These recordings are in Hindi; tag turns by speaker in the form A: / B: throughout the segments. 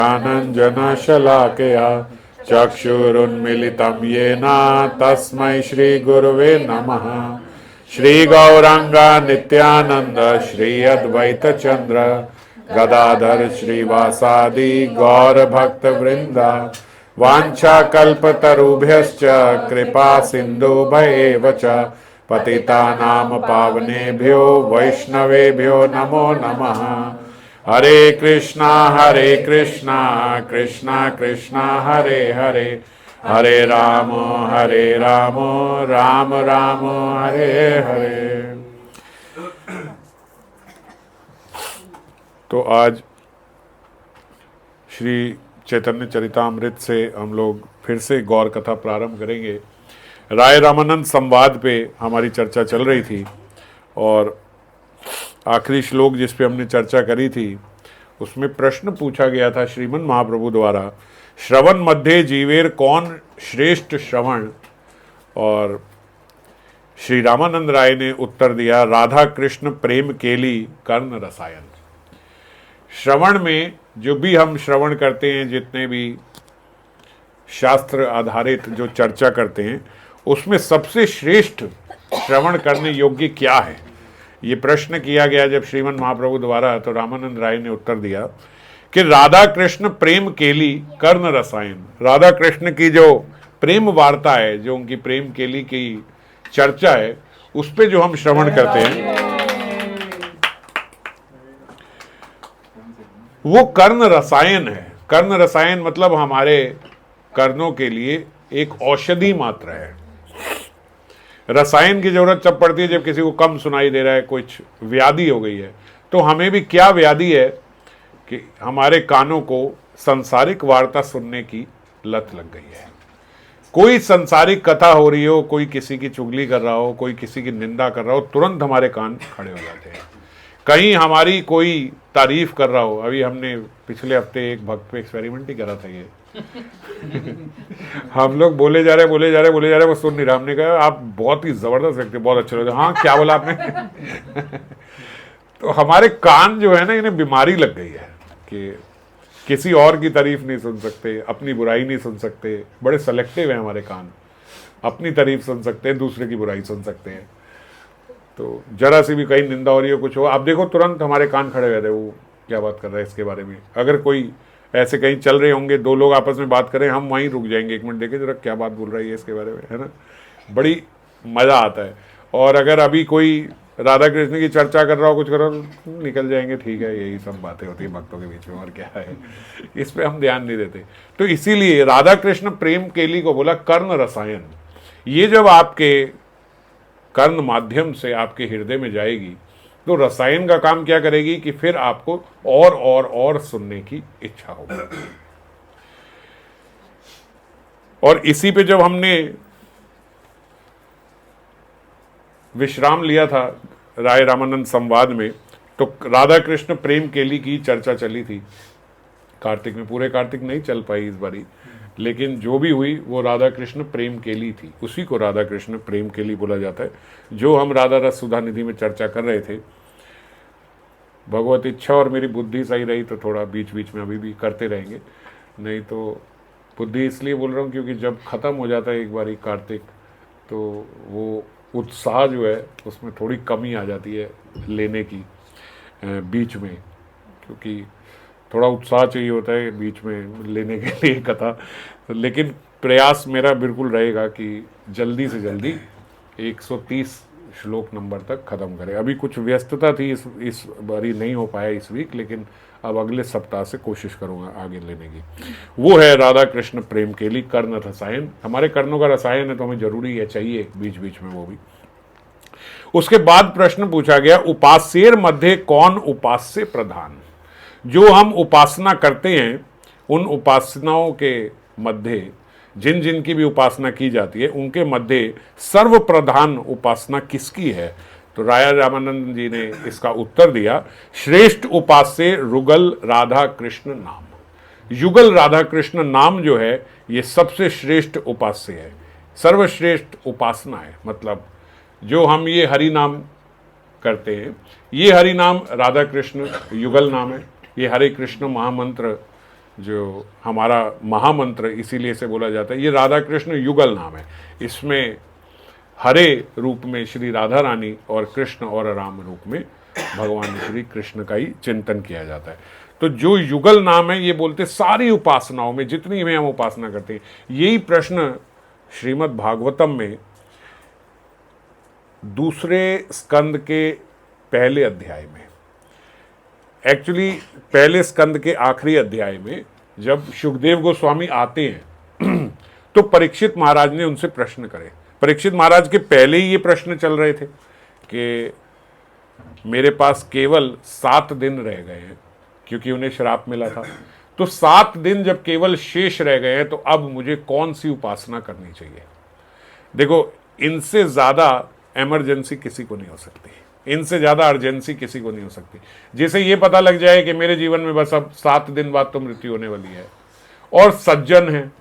A: ज्ञानञ्जनशलाकया चक्षुरुन्मिलितं येन तस्मै श्रीगुरुवे नमः। श्रीगौरांग नित्यानंद श्री अद्वैत चंद्र गदाधर श्रीवासादि गौर भक्त वृंदा वांछा कल्पतरुभ्यश्च कृपा सिन्धुभ्येव च पतितानां पावनेभ्यो वैष्णवेभ्यो नमो नमः। हरे कृष्णा कृष्णा कृष्णा हरे हरे, हरे राम राम राम हरे हरे। तो आज श्री चैतन्य चरितामृत से हम लोग फिर से गौर कथा प्रारंभ करेंगे। राय रामानंद संवाद पे हमारी चर्चा चल रही थी और आखिरी श्लोक जिस पे हमने चर्चा करी थी उसमें प्रश्न पूछा गया था श्रीमन महाप्रभु द्वारा, श्रवण मध्य जीवेर कौन श्रेष्ठ श्रवण। और श्री रामानंद राय ने उत्तर दिया, राधा कृष्ण प्रेम केली कर्ण रसायन। श्रवण में जो भी हम श्रवण करते हैं, जितने भी शास्त्र आधारित जो चर्चा करते हैं, उसमें सबसे श्रेष्ठ श्रवण करने योग्य क्या है, ये प्रश्न किया गया जब श्रीमन महाप्रभु द्वारा। तो रामानंद राय ने उत्तर दिया कि राधा कृष्ण प्रेम केली कर्ण रसायन। राधा कृष्ण की जो प्रेम वार्ता है, जो उनकी प्रेम केली की चर्चा है, उस पे जो हम श्रवण करते हैं वो कर्ण रसायन है। कर्ण रसायन मतलब हमारे कर्णों के लिए एक औषधि मात्र है। रसायन की जरूरत तब पड़ती है जब किसी को कम सुनाई दे रहा है, कुछ व्याधि हो गई है। तो हमें भी क्या व्याधि है कि हमारे कानों को सांसारिक वार्ता सुनने की लत लग गई है। कोई सांसारिक कथा हो रही हो, कोई किसी की चुगली कर रहा हो, कोई किसी की निंदा कर रहा हो, तुरंत हमारे कान खड़े हो जाते हैं। कहीं हमारी कोई तारीफ कर रहा हो, अभी हमने पिछले हफ्ते एक भक्त पे एक्सपेरिमेंट ही करा था ये हम लोग बोले जा रहे वो सुन नहीं रहा। हमने कहा आप बहुत ही जबरदस्त व्यक्ति, बहुत अच्छे लगे। हाँ क्या बोला आपने तो हमारे कान जो है ना, इन्हें बीमारी लग गई है कि किसी और की तारीफ नहीं सुन सकते, अपनी बुराई नहीं सुन सकते। बड़े सेलेक्टिव हैं हमारे कान, अपनी तारीफ सुन सकते हैं, दूसरे की बुराई सुन सकते हैं। तो जरा सी भी कहीं निंदा हो रही हो, कुछ हो, आप देखो तुरंत हमारे कान खड़े रहते हैं, वो क्या बात कर रहा है इसके बारे में। अगर कोई ऐसे कहीं चल रहे होंगे, दो लोग आपस में बात करें, हम वहीं रुक जाएंगे, एक मिनट देखें जरा क्या बात बोल रही है इसके बारे में, है ना। बड़ी मज़ा आता है। और अगर अभी कोई राधा कृष्ण की चर्चा कर रहा हो, कुछ कर रहा हो, निकल जाएंगे, ठीक है, यही सब बातें होती है भक्तों के बीच में, और क्या है, इस पर हम ध्यान नहीं देते। तो इसीलिए राधा कृष्ण प्रेम केली को बोला कर्ण रसायन। ये जब आपके कर्ण माध्यम से आपके हृदय में जाएगी तो रसायन का काम क्या करेगी कि फिर आपको और सुनने की इच्छा होगी। और इसी पे जब हमने विश्राम लिया था राय रामानंद संवाद में, तो राधा कृष्ण प्रेम केली की चर्चा चली थी कार्तिक में। पूरे कार्तिक नहीं चल पाई इस बारी, लेकिन जो भी हुई वो राधा कृष्ण प्रेम केली थी। उसी को राधा कृष्ण प्रेम केली बोला जाता है। जो हम राधा रस सुधा निधि में चर्चा कर रहे थे, भगवत इच्छा और मेरी बुद्धि सही रही तो थोड़ा बीच बीच में अभी भी करते रहेंगे। नहीं तो बुद्धि इसलिए बोल रहा हूँ क्योंकि जब ख़त्म हो जाता है एक बारी कार्तिक, तो वो उत्साह जो है उसमें थोड़ी कमी आ जाती है लेने की बीच में, क्योंकि थोड़ा उत्साह चाहिए होता है बीच में लेने के लिए कथा। लेकिन प्रयास मेरा बिल्कुल रहेगा कि जल्दी से जल्दी 130 श्लोक नंबर तक ख़त्म करें। अभी कुछ व्यस्तता थी इस बारी, नहीं हो पाया इस वीक, लेकिन अब अगले सप्ताह से कोशिश करूँगा आगे लेने की। वो है राधा कृष्ण प्रेम केली कर्ण रसायन। हमारे कर्णों का रसायन है तो हमें जरूरी है, चाहिए बीच बीच में वो भी। उसके बाद प्रश्न पूछा गया, उपास्येर मध्य कौन उपास्य प्रधान। जो हम उपासना करते हैं उन उपासनाओं के मध्य, जिन जिन की भी उपासना की जाती है, उनके मध्य सर्वप्रधान उपासना किसकी है। तो राय रामानंद जी ने इसका उत्तर दिया, श्रेष्ठ उपास्य रुगल राधा कृष्ण नाम। युगल राधा कृष्ण नाम जो है ये सबसे श्रेष्ठ उपास्य है, सर्वश्रेष्ठ उपासना है। मतलब जो हम ये हरि नाम करते हैं, ये हरि नाम राधा कृष्ण युगल नाम है। ये हरे कृष्ण महामंत्र जो हमारा महामंत्र इसीलिए से बोला जाता है, ये राधा कृष्ण युगल नाम है। इसमें हरे रूप में श्री राधा रानी और कृष्ण और राम रूप में भगवान श्री कृष्ण का ही चिंतन किया जाता है। तो जो युगल नाम है, ये बोलते सारी उपासनाओं में जितनी में हम उपासना करते हैं, यही प्रश्न श्रीमद् भागवतम में दूसरे स्कंद के पहले अध्याय में, एक्चुअली पहले स्कंद के आखिरी अध्याय में जब सुखदेव गोस्वामी आते हैं तो परीक्षित महाराज ने उनसे प्रश्न करे। परीक्षित महाराज के पहले ही ये प्रश्न चल रहे थे कि मेरे पास केवल 7 दिन रह गए हैं, क्योंकि उन्हें श्राप मिला था। तो 7 दिन जब केवल शेष रह गए हैं तो अब मुझे कौन सी उपासना करनी चाहिए। देखो, इनसे ज़्यादा इमरजेंसी किसी को नहीं हो सकती, इनसे ज़्यादा अर्जेंसी किसी को नहीं हो सकती। जैसे ये पता लग जाए कि मेरे जीवन में बस अब 7 दिन बाद तो मृत्यु होने वाली है, और सज्जन हैं,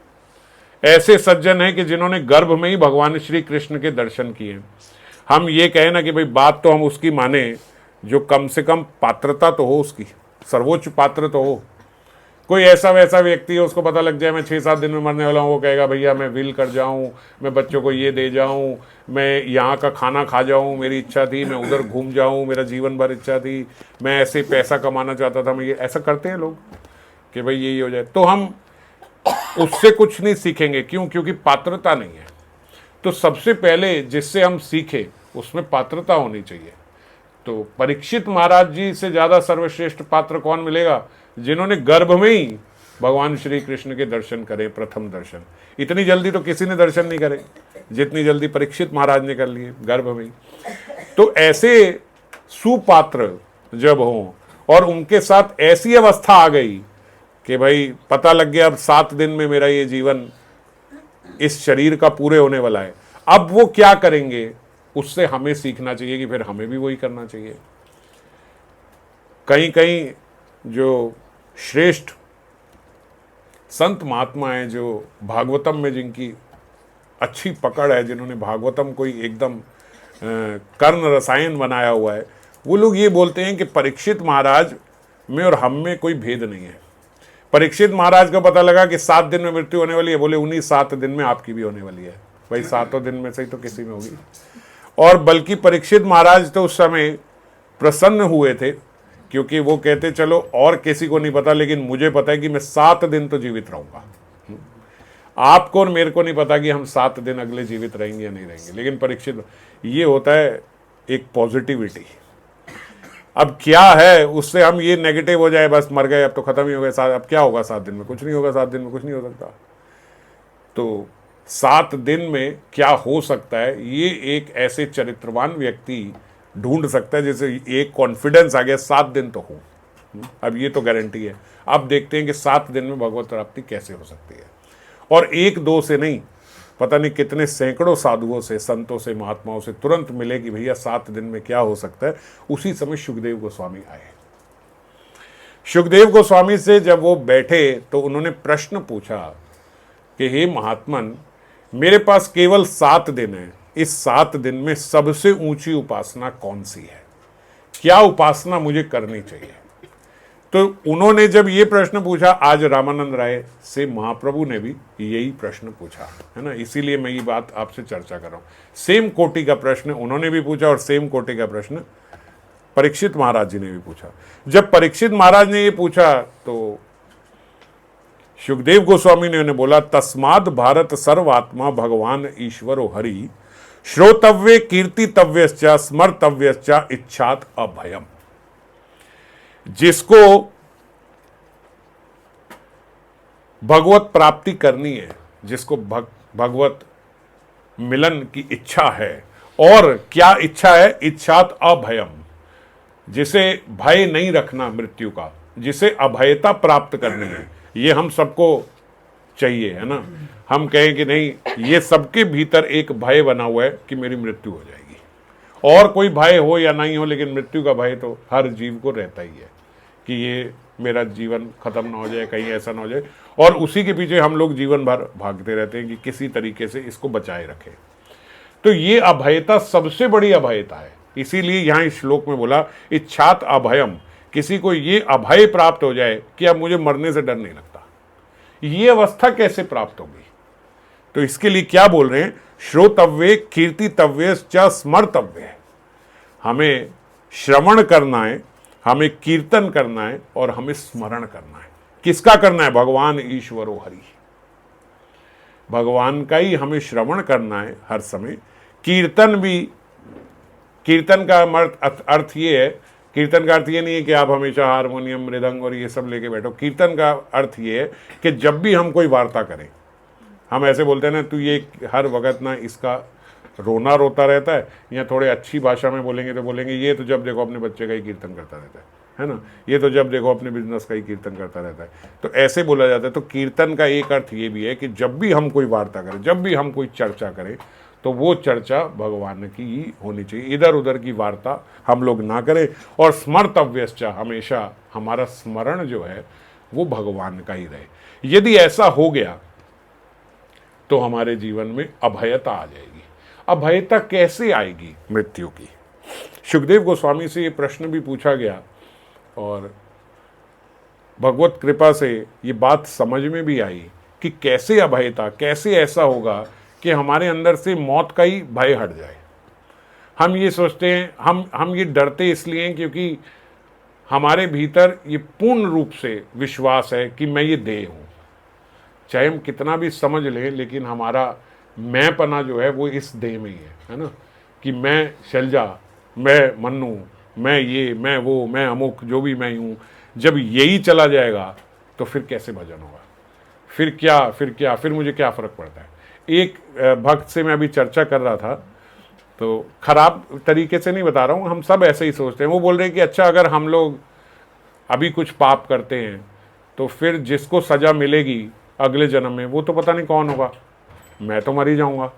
A: ऐसे सज्जन हैं कि जिन्होंने गर्भ में ही भगवान श्री कृष्ण के दर्शन किए। हम ये कहें ना कि भाई बात तो हम उसकी माने जो कम से कम पात्रता तो हो, उसकी सर्वोच्च पात्र तो हो। कोई ऐसा वैसा व्यक्ति है, उसको पता लग जाए मैं 6-7 दिन में मरने वाला हूँ, वो कहेगा भैया मैं विल कर जाऊँ, मैं बच्चों को ये दे जाऊँ, मैं यहाँ का खाना खा जाऊँ, मेरी इच्छा थी, मैं उधर घूम जाऊँ, मेरा जीवन भर इच्छा थी, मैं ऐसे पैसा कमाना चाहता था, मैं ये ऐसा करते हैं लोग कि भाई यही हो जाए। तो हम उससे कुछ नहीं सीखेंगे। क्यों? क्योंकि पात्रता नहीं है। तो सबसे पहले जिससे हम सीखें उसमें पात्रता होनी चाहिए। तो परीक्षित महाराज जी से ज़्यादा सर्वश्रेष्ठ पात्र कौन मिलेगा? जिन्होंने गर्भ में ही भगवान श्री कृष्ण के दर्शन करे, प्रथम दर्शन। इतनी जल्दी तो किसी ने दर्शन नहीं करे जितनी जल्दी परीक्षित महाराज ने कर लिए, गर्भ में ही। तो ऐसे सुपात्र जब हों और उनके साथ ऐसी अवस्था आ गई कि भाई पता लग गया अब 7 दिन में मेरा ये जीवन इस शरीर का पूरे होने वाला है, अब वो क्या करेंगे, उससे हमें सीखना चाहिए कि फिर हमें भी वही करना चाहिए। कहीं कहीं जो श्रेष्ठ संत महात्मा हैं, जो भागवतम में जिनकी अच्छी पकड़ है, जिन्होंने भागवतम को एकदम कर्ण रसायन बनाया हुआ है, वो लोग ये बोलते हैं कि परीक्षित महाराज में और हम में कोई भेद नहीं है। परीक्षित महाराज को पता लगा कि 7 दिन में मृत्यु होने वाली है, बोले उन्हीं 7 दिन में आपकी भी होने वाली है। भाई 7 दिन में से ही तो किसी में होगी। और बल्कि परीक्षित महाराज तो उस समय प्रसन्न हुए थे, क्योंकि वो कहते चलो और किसी को नहीं पता, लेकिन मुझे पता है कि मैं 7 दिन तो जीवित रहूंगा। आपको और मेरे को नहीं पता कि हम 7 दिन अगले जीवित रहेंगे या नहीं रहेंगे, लेकिन परीक्षित, ये होता है एक पॉजिटिविटी। अब क्या है, उससे हम ये नेगेटिव हो जाए बस मर गए अब तो खत्म ही हो गए, अब क्या होगा 7 दिन में, कुछ नहीं होगा, 7 दिन में कुछ नहीं हो सकता। तो 7 दिन में क्या हो सकता है, ये एक ऐसे चरित्रवान व्यक्ति ढूंढ सकता है जैसे एक कॉन्फिडेंस आ गया 7 दिन तो हो। अब ये तो गारंटी है। अब देखते हैं कि 7 दिन में भगवत प्राप्ति कैसे हो सकती है। और 1-2 से नहीं, पता नहीं कितने सैकड़ों साधुओं से, संतों से, महात्माओं से तुरंत मिले कि भैया 7 दिन में क्या हो सकता है। उसी समय सुखदेव गोस्वामी आए। सुखदेव गोस्वामी से जब वो बैठे तो उन्होंने प्रश्न पूछा कि हे महात्मन, मेरे पास केवल 7 दिन है, इस 7 दिन में सबसे ऊंची उपासना कौन सी है, क्या उपासना मुझे करनी चाहिए। तो उन्होंने जब ये प्रश्न पूछा, आज रामानंद राय से महाप्रभु ने भी यही प्रश्न पूछा है ना, इसीलिए मैं ये बात आपसे चर्चा कर रहा हूँ। सेम कोटि का प्रश्न उन्होंने भी पूछा और सेम कोटि का प्रश्न परीक्षित महाराज जी ने भी पूछा। जब परीक्षित महाराज ने ये पूछा तो सुखदेव गोस्वामी ने उन्हें बोला, तस्माद भारत सर्वात्मा भगवान ईश्वरो हरि, श्रोतव्य कीर्तितव्यश्च स्मर्तव्यश्च इच्छात अभयम। जिसको भगवत प्राप्ति करनी है, जिसको भगवत मिलन की इच्छा है, और क्या इच्छा है, इच्छात अभयम, जिसे भय नहीं रखना मृत्यु का, जिसे अभयता प्राप्त करनी है, ये हम सबको चाहिए है ना। हम कहें कि नहीं, ये सबके भीतर एक भय बना हुआ है कि मेरी मृत्यु हो जाएगी, और कोई भय हो या नहीं हो, लेकिन मृत्यु का भय तो हर जीव को रहता ही है कि ये मेरा जीवन खत्म ना हो जाए, कहीं ऐसा ना हो जाए, और उसी के पीछे हम लोग जीवन भर भागते रहते हैं कि किसी तरीके से इसको बचाए रखें। तो ये अभयता सबसे बड़ी अभयता है। इसीलिए यहाँ इस श्लोक में बोला, इच्छात अभयम, किसी को ये अभय प्राप्त हो जाए कि अब मुझे मरने से डर नहीं लगता। ये अवस्था कैसे प्राप्त होगी? तो इसके लिए क्या बोल रहे हैं? श्रोतव्य कीर्तितव्य च स्मर्तव्य। हमें श्रवण करना है, हमें कीर्तन करना है और हमें स्मरण करना है। किसका करना है? भगवान ईश्वरो हरि, भगवान का ही हमें श्रवण करना है हर समय। कीर्तन भी, कीर्तन का अर्थ ये है, कीर्तन का अर्थ ये नहीं है कि आप हमेशा हारमोनियम मृदंग और ये सब लेके बैठो। कीर्तन का अर्थ ये है कि जब भी हम कोई वार्ता करें, हम ऐसे बोलते हैं ना, तू ये हर वक्त ना इसका रोना रोता रहता है, या थोड़े अच्छी भाषा में बोलेंगे तो बोलेंगे ये तो जब देखो अपने बच्चे का ही कीर्तन करता रहता है ना, ये तो जब देखो अपने बिजनेस का ही कीर्तन करता रहता है। तो ऐसे बोला जाता है। तो कीर्तन का एक अर्थ ये भी है कि जब भी हम कोई वार्ता करें, जब भी हम कोई चर्चा करें, तो वो चर्चा भगवान की ही होनी चाहिए, इधर उधर की वार्ता हम लोग ना करें। और स्मर्तव्यश्च, हमेशा हमारा स्मरण जो है वो भगवान का ही रहे। यदि ऐसा हो गया तो हमारे जीवन में अभयता आ जाएगी। अभयता कैसे आएगी? मृत्यु की। सुखदेव गोस्वामी से ये प्रश्न भी पूछा गया और भगवत कृपा से ये बात समझ में भी आई कि कैसे अभयता, कैसे ऐसा होगा कि हमारे अंदर से मौत का ही भय हट जाए। हम ये सोचते हैं, हम ये डरते इसलिए हैं क्योंकि हमारे भीतर ये पूर्ण रूप से विश्वास है कि मैं ये देह हूँ। चाहे हम कितना भी समझ लें, लेकिन हमारा मैंपना जो है वो इस देह में ही है ना, कि मैं शैलजा, मैं मन्नू, मैं ये, मैं वो, मैं अमुक, जो भी मैं हूँ। जब यही चला जाएगा तो फिर कैसे भजन होगा? फिर क्या, फिर मुझे क्या फ़र्क पड़ता है? एक भक्त से मैं अभी चर्चा कर रहा था, तो खराब तरीके से नहीं बता रहा हूँ, हम सब ऐसे ही सोचते हैं। वो बोल रहे हैं कि अच्छा, अगर हम लोग अभी कुछ पाप करते हैं तो फिर जिसको सज़ा मिलेगी अगले जन्म में वो तो पता नहीं कौन होगा, मैं तो मर ही जाऊँगा,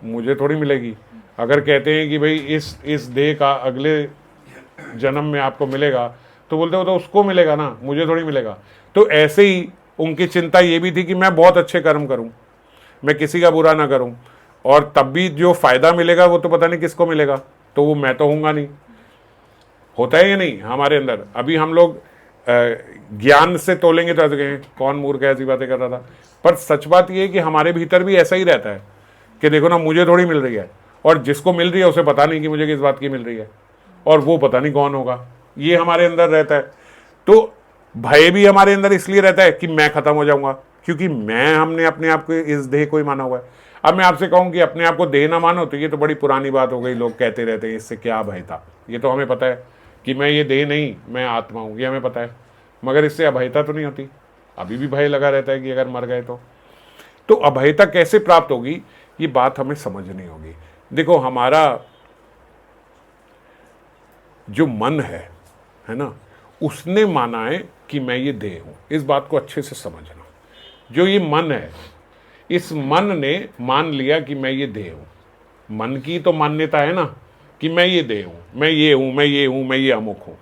A: मुझे थोड़ी मिलेगी। अगर कहते हैं कि भाई इस देह का अगले जन्म में आपको मिलेगा, तो बोलते हो तो उसको मिलेगा ना, मुझे थोड़ी मिलेगा। तो ऐसे ही उनकी चिंता ये भी थी कि मैं बहुत अच्छे कर्म करूं, मैं किसी का बुरा ना करूं, और तब भी जो फ़ायदा मिलेगा वो तो पता नहीं किसको मिलेगा, तो वो मैं तो होऊंगा नहीं। होता है या नहीं हमारे अंदर? अभी हम लोग ज्ञान से तोलेंगे तो ऐसे कहें कौन मूर्ख है, ऐसी बातें कर रहा था। पर सच बात ये है कि हमारे भीतर भी ऐसा ही रहता है कि देखो ना, मुझे थोड़ी मिल रही है, और जिसको मिल रही है उसे पता नहीं कि मुझे किस बात की मिल रही है, और वो पता नहीं कौन होगा। ये हमारे अंदर रहता है। तो भय भी हमारे अंदर इसलिए रहता है कि मैं खत्म हो जाऊंगा, क्योंकि हमने अपने आप को इस देह को ही माना हुआ है। अब मैं आपसे कहूँ कि अपने आप को देह ना मानो, तो ये तो बड़ी पुरानी बात हो गई, लोग कहते रहते हैं, इससे क्या भय था? ये तो हमें पता है कि मैं ये देह नहीं, मैं आत्मा हूँ, ये हमें पता है, मगर इससे अभयता तो नहीं होती। अभी भी भय लगा रहता है कि अगर मर गए तो अभयता कैसे प्राप्त होगी? ये बात हमें समझनी होगी। देखो, हमारा जो मन है ना, उसने माना है कि मैं ये देह हूं। इस बात को अच्छे से समझना। जो ये मन है, इस मन ने मान लिया कि मैं ये देह हूं। मन की तो मान्यता है ना कि मैं ये देह हूं, मैं ये हूं, मैं ये हूं, मैं ये अमुक हूं।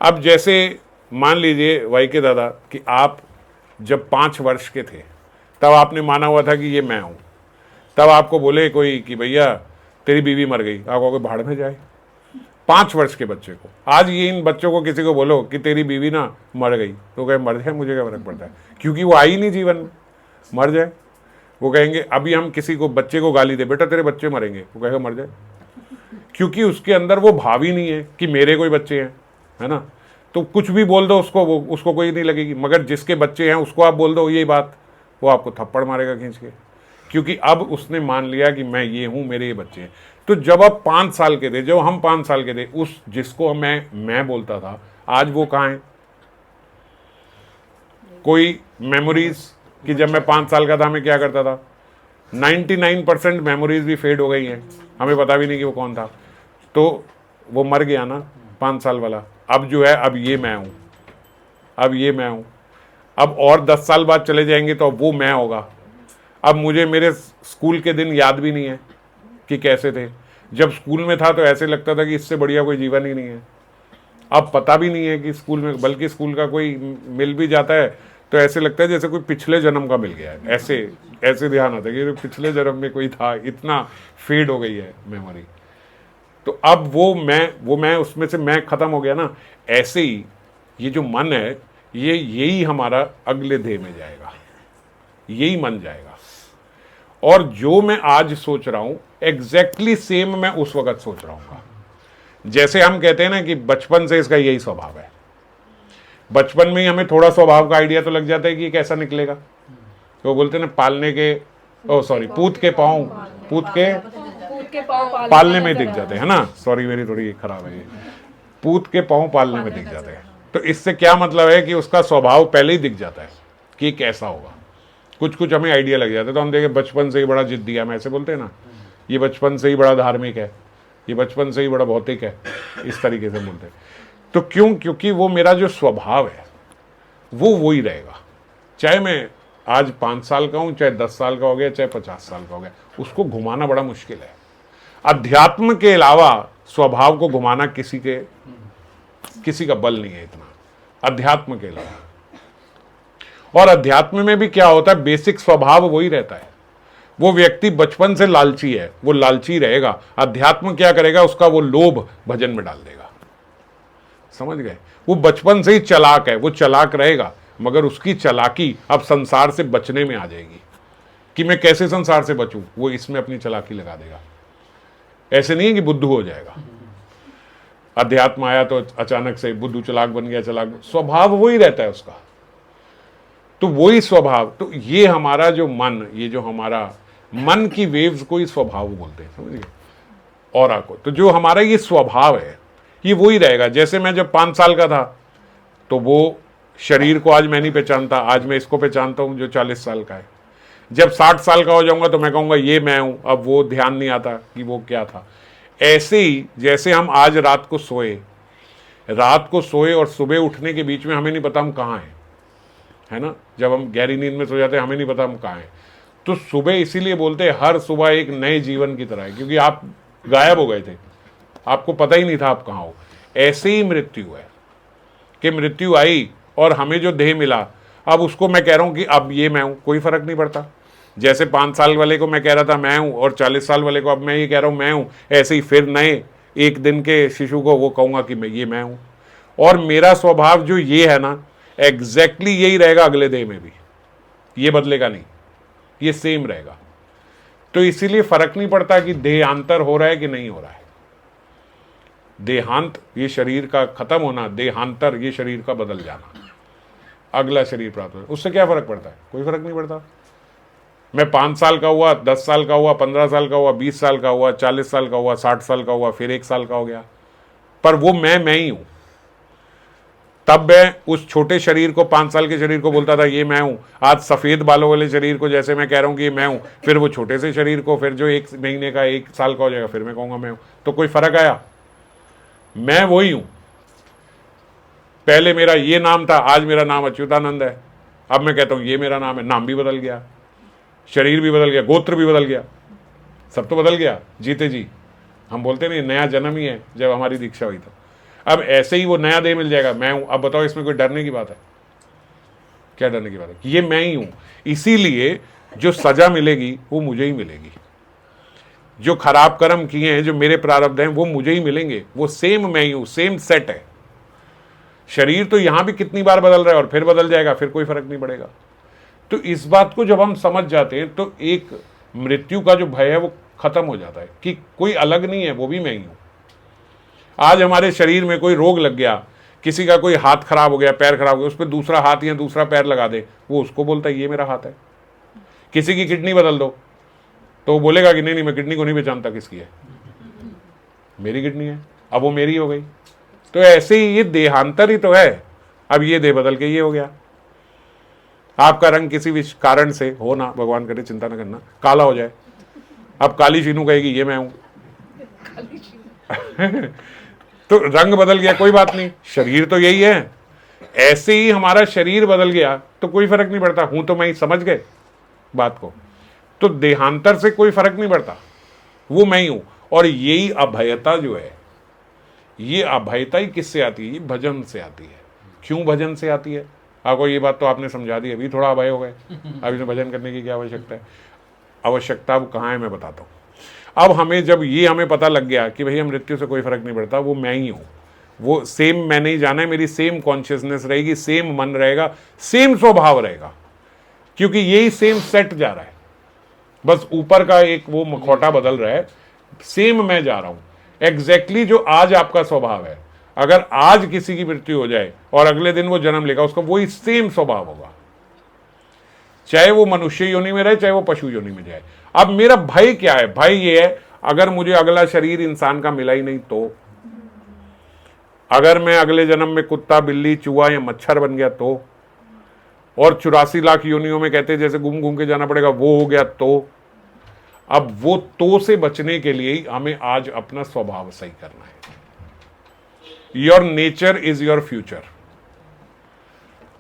A: अब जैसे मान लीजिए वाई के दादा कि आप जब 5 वर्ष के थे तब आपने माना हुआ था कि ये मैं हूं। तब आपको बोले कोई कि भैया तेरी बीवी मर गई, आप कहोगे भाड़ में जाए। 5 वर्ष के बच्चे को, आज ये इन बच्चों को किसी को बोलो कि तेरी बीवी ना मर गई, तो कहे मर जाए, मुझे क्या फर्क पड़ता है, क्योंकि वो आई नहीं जीवन में, मर जाए। वो कहेंगे, अभी हम किसी को बच्चे को गाली दे, बेटा तेरे बच्चे मरेंगे, वो कहेगा मर जाए, क्योंकि उसके अंदर वो भाव ही नहीं है कि मेरे कोई बच्चे हैं, है ना। तो कुछ भी बोल दो उसको कोई नहीं लगेगी, मगर जिसके बच्चे हैं उसको आप बोल दो यही बात, वो आपको थप्पड़ मारेगा खींच के, क्योंकि अब उसने मान लिया कि मैं ये हूं, मेरे ये बच्चे हैं। तो जब आप 5 साल के थे, जब हम 5 साल के थे, उस जिसको मैं बोलता था, आज वो कहाँ है? कोई मेमोरीज कि जब मैं 5 साल का था मैं क्या करता था? 99% मेमोरीज भी फेड हो गई हैं, हमें पता भी नहीं कि वो कौन था। तो वो मर गया ना 5 साल वाला। अब जो है, अब ये मैं हूं, अब ये मैं हूं। अब और 10 साल बाद चले जाएंगे तो अब वो मैं होगा। अब मुझे मेरे स्कूल के दिन याद भी नहीं है कि कैसे थे। जब स्कूल में था तो ऐसे लगता था कि इससे बढ़िया कोई जीवन ही नहीं है। अब पता भी नहीं है कि स्कूल में, बल्कि स्कूल का कोई मिल भी जाता है तो ऐसे लगता है जैसे कोई पिछले जन्म का मिल गया है। ऐसे ध्यान आता है कि पिछले जन्म में कोई था, इतना फेड हो गई है मेमोरी। तो अब वो मैं उसमें से मैं खत्म हो गया ना। ऐसे ही ये जो मन है, यही हमारा अगले देह में जाएगा। यही मन जाएगा। और जो मैं आज सोच रहा हूं एग्जैक्टली सेम मैं उस वक्त सोच रहा हूँ। जैसे हम कहते हैं ना कि बचपन से इसका यही स्वभाव है, बचपन में ही हमें थोड़ा स्वभाव का आइडिया तो लग जाता है कि ये कैसा निकलेगा। तो बोलते हैं ना पालने के पूत के पाँव पालने में दिख जाते हैं, है ना। सॉरी मेरी थोड़ी खराब है ये, पूत के पाँव पालने में दिख जाते हैं। तो इससे क्या मतलब है कि उसका स्वभाव पहले ही दिख जाता है कि कैसा होगा। कुछ कुछ हमें आइडिया लग जाता है। तो हम देखें बचपन से ही बड़ा जिद्दी है, हम ऐसे बोलते हैं ना, ये बचपन से ही बड़ा धार्मिक है, ये बचपन से ही बड़ा भौतिक है, इस तरीके से बोलते हैं। तो क्यों? क्योंकि वो मेरा जो स्वभाव है वो वही रहेगा, चाहे मैं आज 5 साल का हूं, चाहे 10 साल का हो गया, चाहे 50 साल का हो गया। उसको घुमाना बड़ा मुश्किल है। अध्यात्म के अलावा स्वभाव को घुमाना किसी का बल नहीं है इतना, अध्यात्म के अलावा। और अध्यात्म में भी क्या होता है, बेसिक स्वभाव वही रहता है। वो व्यक्ति बचपन से लालची है, वो लालची रहेगा। अध्यात्म क्या करेगा, उसका वो लोभ भजन में डाल देगा। समझ गए? वो बचपन से ही चालाक है, वो चालाक रहेगा, मगर उसकी चालाकी अब संसार से बचने में आ जाएगी कि मैं कैसे संसार से बचूं, वो इसमें अपनी चालाकी लगा देगा। ऐसे नहीं है कि बुद्धू हो जाएगा। अध्यात्म आया तो अचानक से बुद्धू चालाक बन गया, चालाक, स्वभाव वही रहता है उसका। तो वही स्वभाव, तो ये हमारा जो मन, ये जो हमारा मन की वेव्स को ही स्वभाव बोलते हैं, समझ गए, ऑरा को। तो जो हमारा ये स्वभाव है ये वही रहेगा। जैसे मैं जब 5 साल का था तो वो शरीर को आज मैं नहीं पहचानता, आज मैं इसको पहचानता हूं जो 40 साल का है। जब 60 साल का हो जाऊंगा तो मैं कहूंगा ये मैं हूं, अब वो ध्यान नहीं आता कि वो क्या था। ऐसे ही जैसे हम आज रात को सोए और सुबह उठने के बीच में हमें नहीं पता हम कहाँ हैं, है ना। जब हम गहरी नींद में सो जाते हैं हमें नहीं पता हम कहाँ हैं। तो सुबह इसीलिए बोलते हैं हर सुबह एक नए जीवन की तरह है, क्योंकि आप गायब हो गए थे, आपको पता ही नहीं था आप कहाँ हो। ऐसे ही मृत्यु है कि मृत्यु आई और हमें जो देह मिला, अब उसको मैं कह रहा हूं कि अब ये मैं हूं, कोई फर्क नहीं पड़ता। जैसे 5 साल वाले को मैं कह रहा था मैं हूं और 40 साल वाले को अब मैं ये कह रहा हूं मैं हूं, ऐसे ही फिर नए एक दिन के शिशु को वो कहूंगा कि मैं हूं। और मेरा स्वभाव जो ये है ना, एग्जैक्टली यही रहेगा अगले देह में भी, ये बदलेगा नहीं, ये सेम रहेगा। तो इसीलिए फर्क नहीं पड़ता कि देहांतर हो रहा है कि नहीं हो रहा है। देहांत ये शरीर का खत्म होना, देहांतर ये शरीर का बदल जाना, अगला शरीर प्राप्त हो, उससे क्या फर्क पड़ता है? कोई फर्क नहीं पड़ता। मैं 5 साल का हुआ, 10 साल का हुआ, 15 साल का हुआ, 20 साल का हुआ, 40 साल का हुआ, 60 साल का हुआ, फिर 1 साल का हो गया, पर वो मैं ही हूं। तब मैं उस छोटे शरीर को, 5 साल के शरीर को बोलता था ये मैं हूं। आज सफेद बालों वाले शरीर को जैसे मैं कह रहा हूं कि ये मैं हूं, फिर वो छोटे से शरीर को, फिर जो 1 महीने का, 1 साल का हो जाएगा, फिर मैं कहूंगा मैं हूं। तो कोई फर्क आया? मैं वही हूं। पहले मेरा ये नाम था, आज मेरा नाम अच्युतानंद है। अब मैं कहता हूं ये मेरा नाम है, नाम भी बदल गया, शरीर भी बदल गया, गोत्र भी बदल गया, सब तो बदल गया। जीते जी हम बोलते नहीं नया जन्म ही है, जब हमारी दीक्षा हुई तो अब ऐसे ही वो नया देह मिल जाएगा, मैं हूं। अब बताओ इसमें कोई डरने की बात है? क्या डरने की बात है? ये मैं ही हूं। इसीलिए जो सजा मिलेगी वो मुझे ही मिलेगी, जो खराब कर्म किए हैं, जो मेरे प्रारब्ध हैं, वो मुझे ही मिलेंगे। वो सेम मैं ही हूं, सेम सेट है। शरीर तो यहां भी कितनी बार बदल रहा है और फिर बदल जाएगा, फिर कोई फर्क नहीं पड़ेगा। तो इस बात को जब हम समझ जाते हैं तो एक मृत्यु का जो भय है वो खत्म हो जाता है कि कोई अलग नहीं है, वो भी मैं ही हूं। आज हमारे शरीर में कोई रोग लग गया, किसी का कोई हाथ खराब हो गया, पैर खराब हो गया, उस पर दूसरा हाथ या दूसरा पैर लगा दे, वो उसको बोलता है ये मेरा हाथ है। किसी की किडनी बदल दो तो वो बोलेगा कि नहीं मैं किडनी को नहीं पहचानता किसकी है, मेरी किडनी है, अब वो मेरी हो गई। तो ऐसे ही ये देहांतर ही तो है। अब ये देह बदल के ये हो गया। आपका रंग किसी भी कारण से हो ना, भगवान करे, चिंता ना करना, काला हो जाए, अब काली शीनू कहेगी ये मैं हूं। तो रंग बदल गया, कोई बात नहीं, शरीर तो यही है। ऐसे ही हमारा शरीर बदल गया तो कोई फर्क नहीं पड़ता, हूं तो मैं ही, समझ गए बात को। तो देहांतर से कोई फर्क नहीं पड़ता, वो मैं ही हूं। और यही अभयता जो है, ये अभयता ही किससे आती है? ये भजन से आती है। क्यों भजन से आती है? आपको ये बात तो आपने समझा दी, अभी थोड़ा अभय हो गए, अब इसमें भजन करने की क्या आवश्यकता है? आवश्यकता अब कहाँ है मैं बताता हूँ। अब हमें जब ये हमें पता लग गया कि भैया मृत्यु से कोई फर्क नहीं पड़ता, वो मैं ही हूँ, वो सेम मैंने ही जाना है, मेरी सेम कॉन्शियसनेस रहेगी, सेम मन रहेगा, सेम स्वभाव रहेगा। क्योंकि यही सेम सेट जा रहा है, बस ऊपर का एक वो मखौटा बदल रहा है, सेम मैं जा रहा हूं एग्जैक्टली जो आज आपका स्वभाव है। अगर आज किसी की मृत्यु हो जाए और अगले दिन वो जन्म लेगा, उसका वही सेम स्वभाव होगा, चाहे वो मनुष्य योनि में रहे चाहे वो पशु योनि में जाए। अब मेरा भय क्या है? भय ये है अगर मुझे अगला शरीर इंसान का मिला ही नहीं तो, अगर मैं अगले जन्म में कुत्ता बिल्ली चूहा या मच्छर बन गया तो, और 84 लाख योनियों में कहते हैं जैसे घूम घूम के जाना पड़ेगा वो हो गया तो। अब वो तो से बचने के लिए ही हमें आज अपना स्वभाव सही करना है। Your nature is your future.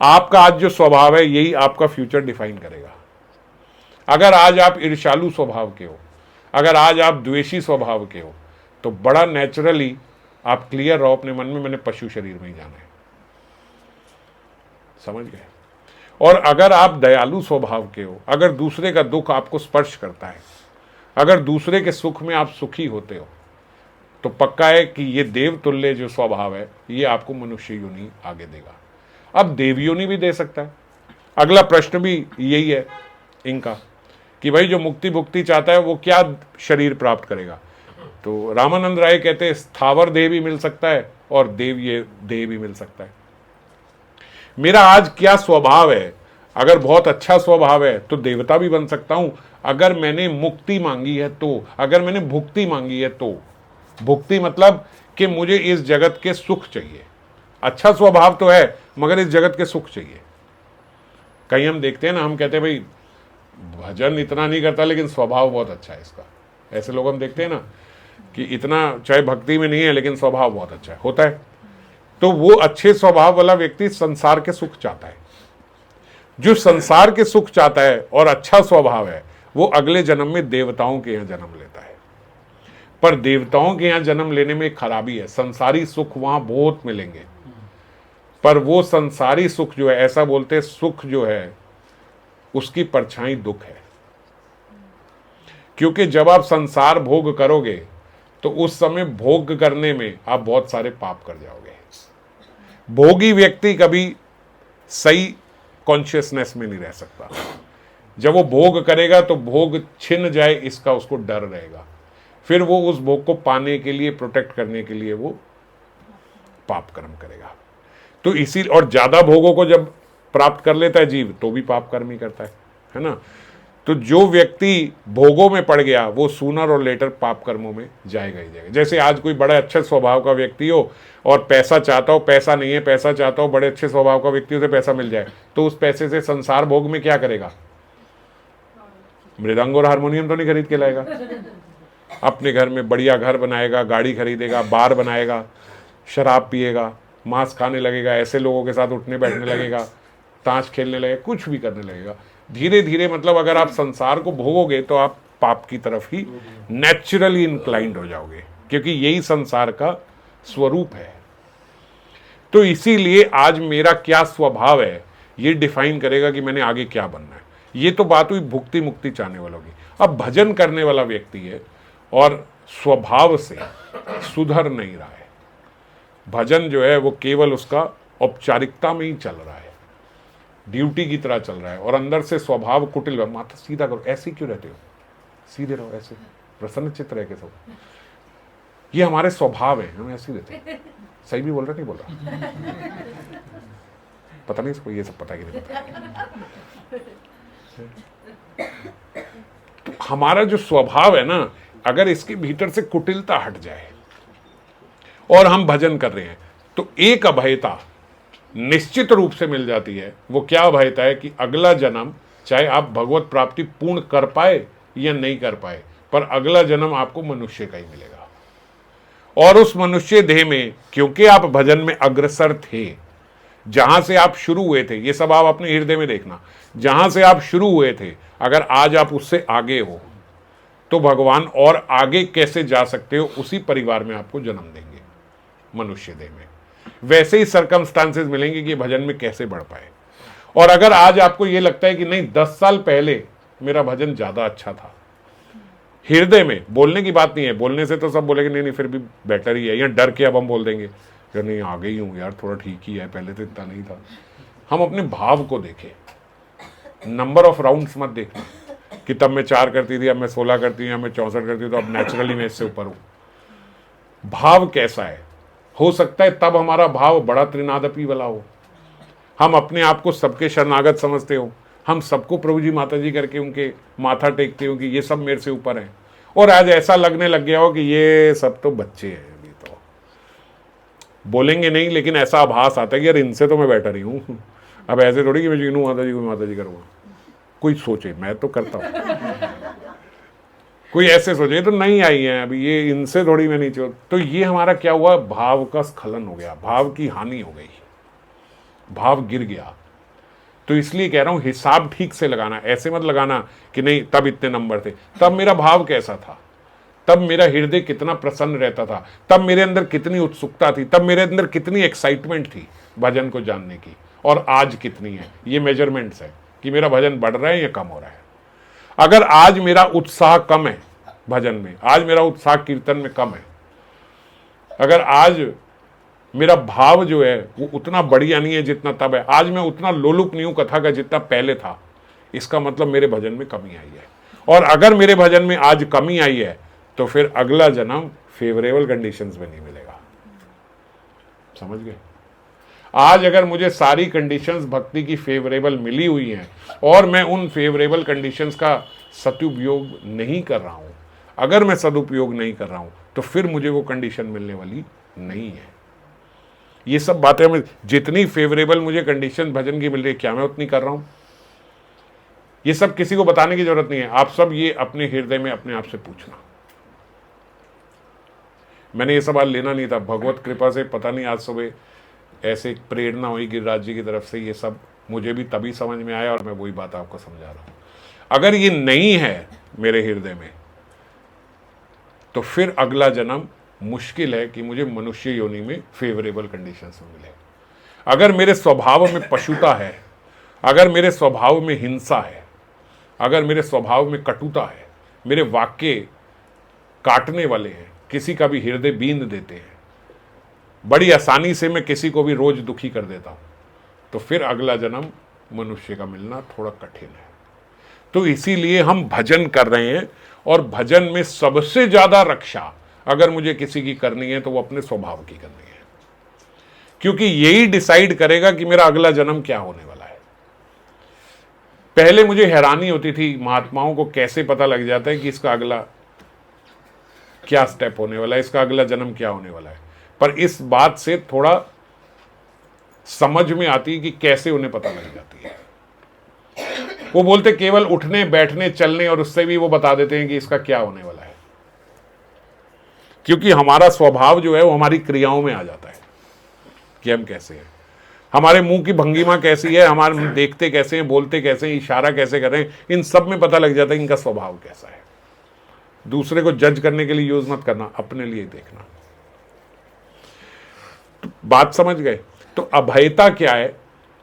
A: आपका आज जो स्वभाव है यही आपका फ्यूचर डिफाइन करेगा। अगर आज आप ईर्ष्यालु स्वभाव के हो, अगर आज आप द्वेषी स्वभाव के हो, तो बड़ा नेचुरली आप क्लियर रहो अपने मन में, मैंने पशु शरीर में ही जाना है। समझ गए? और अगर आप दयालु स्वभाव के हो, अगर दूसरे का दुख आपको स्पर्श करता है, अगर दूसरे के सुख में आप सुखी होते हो, तो पक्का है कि ये देव तुल्य जो स्वभाव है ये आपको मनुष्य योनि आगे देगा। अब देव योनि भी दे सकता है। अगला प्रश्न भी यही है इनका कि भाई जो मुक्ति भुक्ति चाहता है वो क्या शरीर प्राप्त करेगा? तो रामानंद राय कहते हैं स्थावर देह भी मिल सकता है और देवीय देह भी मिल सकता है। मेरा आज क्या स्वभाव है? अगर बहुत अच्छा स्वभाव है तो देवता भी बन सकता हूं। अगर मैंने मुक्ति मांगी है तो, अगर मैंने भुक्ति मांगी है तो, भुक्ति मतलब कि मुझे इस जगत के सुख चाहिए। अच्छा स्वभाव तो है मगर इस जगत के सुख चाहिए। कहीं हम देखते हैं ना, हम कहते हैं भाई भजन इतना नहीं करता लेकिन स्वभाव बहुत अच्छा है इसका। ऐसे लोग हम देखते हैं ना कि इतना चाहे भक्ति में नहीं है लेकिन स्वभाव बहुत अच्छा है, होता है। तो वो अच्छे स्वभाव वाला व्यक्ति संसार के सुख चाहता है। जो संसार के सुख चाहता है और अच्छा स्वभाव है वो अगले जन्म में देवताओं के यहां जन्म लेता है। पर देवताओं के यहां जन्म लेने में एक खराबी है, संसारी सुख वहां बहुत मिलेंगे, पर वो संसारी सुख जो है, ऐसा बोलते हैं सुख जो है उसकी परछाई दुख है। क्योंकि जब आप संसार भोग करोगे तो उस समय भोग करने में आप बहुत सारे पाप कर जाओगे। भोगी व्यक्ति कभी सही कॉन्शियसनेस में नहीं रह सकता। जब वो भोग करेगा तो भोग छिन जाए इसका उसको डर रहेगा, फिर वो उस भोग को पाने के लिए, प्रोटेक्ट करने के लिए वो पाप कर्म करेगा। तो इसी, और ज्यादा भोगों को जब प्राप्त कर लेता है जीव तो भी पाप कर्म ही करता है ना। तो जो व्यक्ति भोगों में पड़ गया वो सूनर और लेटर पाप कर्मों में जाएगा ही जाएगा। जैसे आज कोई बड़ा अच्छे स्वभाव का व्यक्ति हो और पैसा चाहता हो, पैसा नहीं है, पैसा चाहता हो, बड़े अच्छे स्वभाव का व्यक्ति, उसे पैसा मिल जाए तो उस पैसे से संसार भोग में क्या करेगा? मृदंग और हारमोनियम तो नहीं खरीद के लाएगा, अपने घर में बढ़िया घर बनाएगा, गाड़ी खरीदेगा, बार बनाएगा, शराब पिएगा, मांस खाने लगेगा, ऐसे लोगों के साथ उठने बैठने लगेगा, ताश खेलने लगेगा, कुछ भी करने लगेगा। धीरे धीरे मतलब अगर आप संसार को भोगोगे तो आप पाप की तरफ ही नेचुरली इंक्लाइंड हो जाओगे, क्योंकि यही संसार का स्वरूप है। तो इसीलिए आज मेरा क्या स्वभाव है ये डिफाइन करेगा कि मैंने आगे क्या बनना है। ये तो बात हुई भुक्ति मुक्ति चाहने वालों की। अब भजन करने वाला व्यक्ति है और स्वभाव से सुधर नहीं रहा है, भजन जो है वो केवल उसका औपचारिकता में ही चल रहा है, ड्यूटी की तरह चल रहा है, और अंदर से स्वभाव कुटिल। माथा सीधा करो, ऐसे क्यों रहते हो, सीधे रहो, ऐसे प्रसन्न चित्त रह के सब। ये हमारे स्वभाव है, हम ऐसे रहते हैं। सही भी बोल रहा नहीं बोल रहा पता नहीं इसको, ये सब पता कि नहीं पता। तो हमारा जो स्वभाव है ना, अगर इसके भीतर से कुटिलता हट जाए और हम भजन कर रहे हैं तो एक अभयता निश्चित रूप से मिल जाती है। वो क्या अभयता है कि अगला जन्म चाहे आप भगवत प्राप्ति पूर्ण कर पाए या नहीं कर पाए, पर अगला जन्म आपको मनुष्य का ही मिलेगा। और उस मनुष्य देह में क्योंकि आप भजन में अग्रसर थे, जहां से आप शुरू हुए थे, ये सब आप अपने हृदय में देखना, जहां से आप शुरू हुए थे अगर आज आप उससे आगे हो तो भगवान और आगे कैसे जा सकते हो, उसी परिवार में आपको जन्म देंगे मनुष्य देह में। वैसे ही सर्कमस्टांसेस मिलेंगे कि भजन में कैसे बढ़ पाए। और अगर आज आपको ये लगता है कि नहीं 10 साल पहले मेरा भजन ज्यादा अच्छा था, हृदय में, बोलने की बात नहीं है, बोलने से तो सब बोलेंगे नहीं नहीं फिर भी बेटर ही है, या डर के अब हम बोल देंगे यार नहीं आगे ही हूं यार, थोड़ा ठीक ही है, पहले तो इतना नहीं था। हम अपने भाव को देखें, नंबर ऑफ राउंड्स मत देखना कि तब मैं 4 करती थी, अब मैं 16 करती हूँ, अब मैं 64 करती हूँ, तो अब नेचुरली मैं इससे ऊपर हूँ। भाव कैसा है, हो सकता है तब हमारा भाव बड़ा त्रिनादपी वाला हो, हम अपने आप को सबके शरणागत समझते हो, हम सबको प्रभु जी माता जी करके उनके माथा टेकते हो कि ये सब मेरे से ऊपर हैं, और आज ऐसा लगने लग गया हो कि ये सब तो बच्चे हैं, अभी तो बोलेंगे नहीं लेकिन ऐसा आभास आता है कि यार इनसे तो मैं बेटर ही हूँ। अब ऐसे थोड़ी कि मैं जीनू माता जी करूँगा, कोई सोचे मैं तो करता हूँ, कोई ऐसे सोचे तो नहीं आई है अभी ये, इनसे थोड़ी मैं नीचे। तो ये हमारा क्या हुआ, भाव का स्खलन हो गया, भाव की हानि हो गई, भाव गिर गया। तो इसलिए कह रहा हूं हिसाब ठीक से लगाना, ऐसे मत लगाना कि नहीं तब इतने नंबर थे, तब मेरा भाव कैसा था, तब मेरा हृदय कितना प्रसन्न रहता था, तब मेरे अंदर कितनी उत्सुकता थी, तब मेरे अंदर कितनी एक्साइटमेंट थी भजन को जानने की, और आज कितनी है। ये मेजरमेंट्स है कि मेरा भजन बढ़ रहा है या कम हो रहा है। अगर आज मेरा उत्साह कम है भजन में, आज मेरा उत्साह कीर्तन में कम है, अगर आज मेरा भाव जो है वो उतना बढ़िया नहीं है जितना तब है, आज मैं उतना लोलुप नहीं हूं कथा का जितना पहले था, इसका मतलब मेरे भजन में कमी आई है। और अगर मेरे भजन में आज कमी आई है तो फिर अगला जन्म फेवरेबल कंडीशंस में नहीं मिलेगा। समझ गए? आज अगर मुझे सारी कंडीशंस भक्ति की फेवरेबल मिली हुई हैं और मैं उन फेवरेबल कंडीशंस का सदुपयोग नहीं कर रहा हूं, अगर मैं सदुपयोग नहीं कर रहा हूं तो फिर मुझे वो कंडीशन मिलने वाली नहीं है। ये सब बातें मैं, जितनी फेवरेबल मुझे कंडीशन भजन की मिल रही है, क्या मैं उतनी कर रहा हूं? ये सब किसी को बताने की जरूरत नहीं है, आप सब ये अपने हृदय में अपने आप से पूछना। मैंने ये सवाल लेना नहीं था, भगवत कृपा से पता नहीं आज सुबह ऐसे प्रेरणा हुई गिरिराज जी की तरफ से, ये सब मुझे भी तभी समझ में आया और मैं वही बात आपको समझा रहा हूं। अगर ये नहीं है मेरे हृदय में तो फिर अगला जन्म मुश्किल है कि मुझे मनुष्य योनि में फेवरेबल कंडीशंस में मिले। अगर मेरे स्वभाव में पशुता है, अगर मेरे स्वभाव में हिंसा है, अगर मेरे स्वभाव में कटुता है, मेरे वाक्य काटने वाले हैं, किसी का भी हृदय बींद देते हैं, बड़ी आसानी से मैं किसी को भी रोज दुखी कर देता हूं, तो फिर अगला जन्म मनुष्य का मिलना थोड़ा कठिन है। तो इसीलिए हम भजन कर रहे हैं, और भजन में सबसे ज्यादा रक्षा अगर मुझे किसी की करनी है तो वो अपने स्वभाव की करनी है, क्योंकि यही डिसाइड करेगा कि मेरा अगला जन्म क्या होने वाला है। पहले मुझे हैरानी होती थी महात्माओं को कैसे पता लग जाता है कि इसका अगला क्या स्टेप होने वाला है, इसका अगला जन्म क्या होने वाला है। पर इस बात से थोड़ा समझ में आती है कि कैसे उन्हें पता लग जाती है। वो बोलते केवल उठने बैठने चलने और उससे भी वो बता देते हैं कि इसका क्या होने वाला है, क्योंकि हमारा स्वभाव जो है वो हमारी क्रियाओं में आ जाता है कि हम कैसे हैं, हमारे मुंह की भंगिमा कैसी है, हमारे देखते कैसे हैं, बोलते कैसे हैं, इशारा कैसे कर रहे हैं, इन सब में पता लग जाता है इनका स्वभाव कैसा है। दूसरे को जज करने के लिए यूज मत करना, अपने लिए देखना। तो बात समझ गए? तो अभयता क्या है?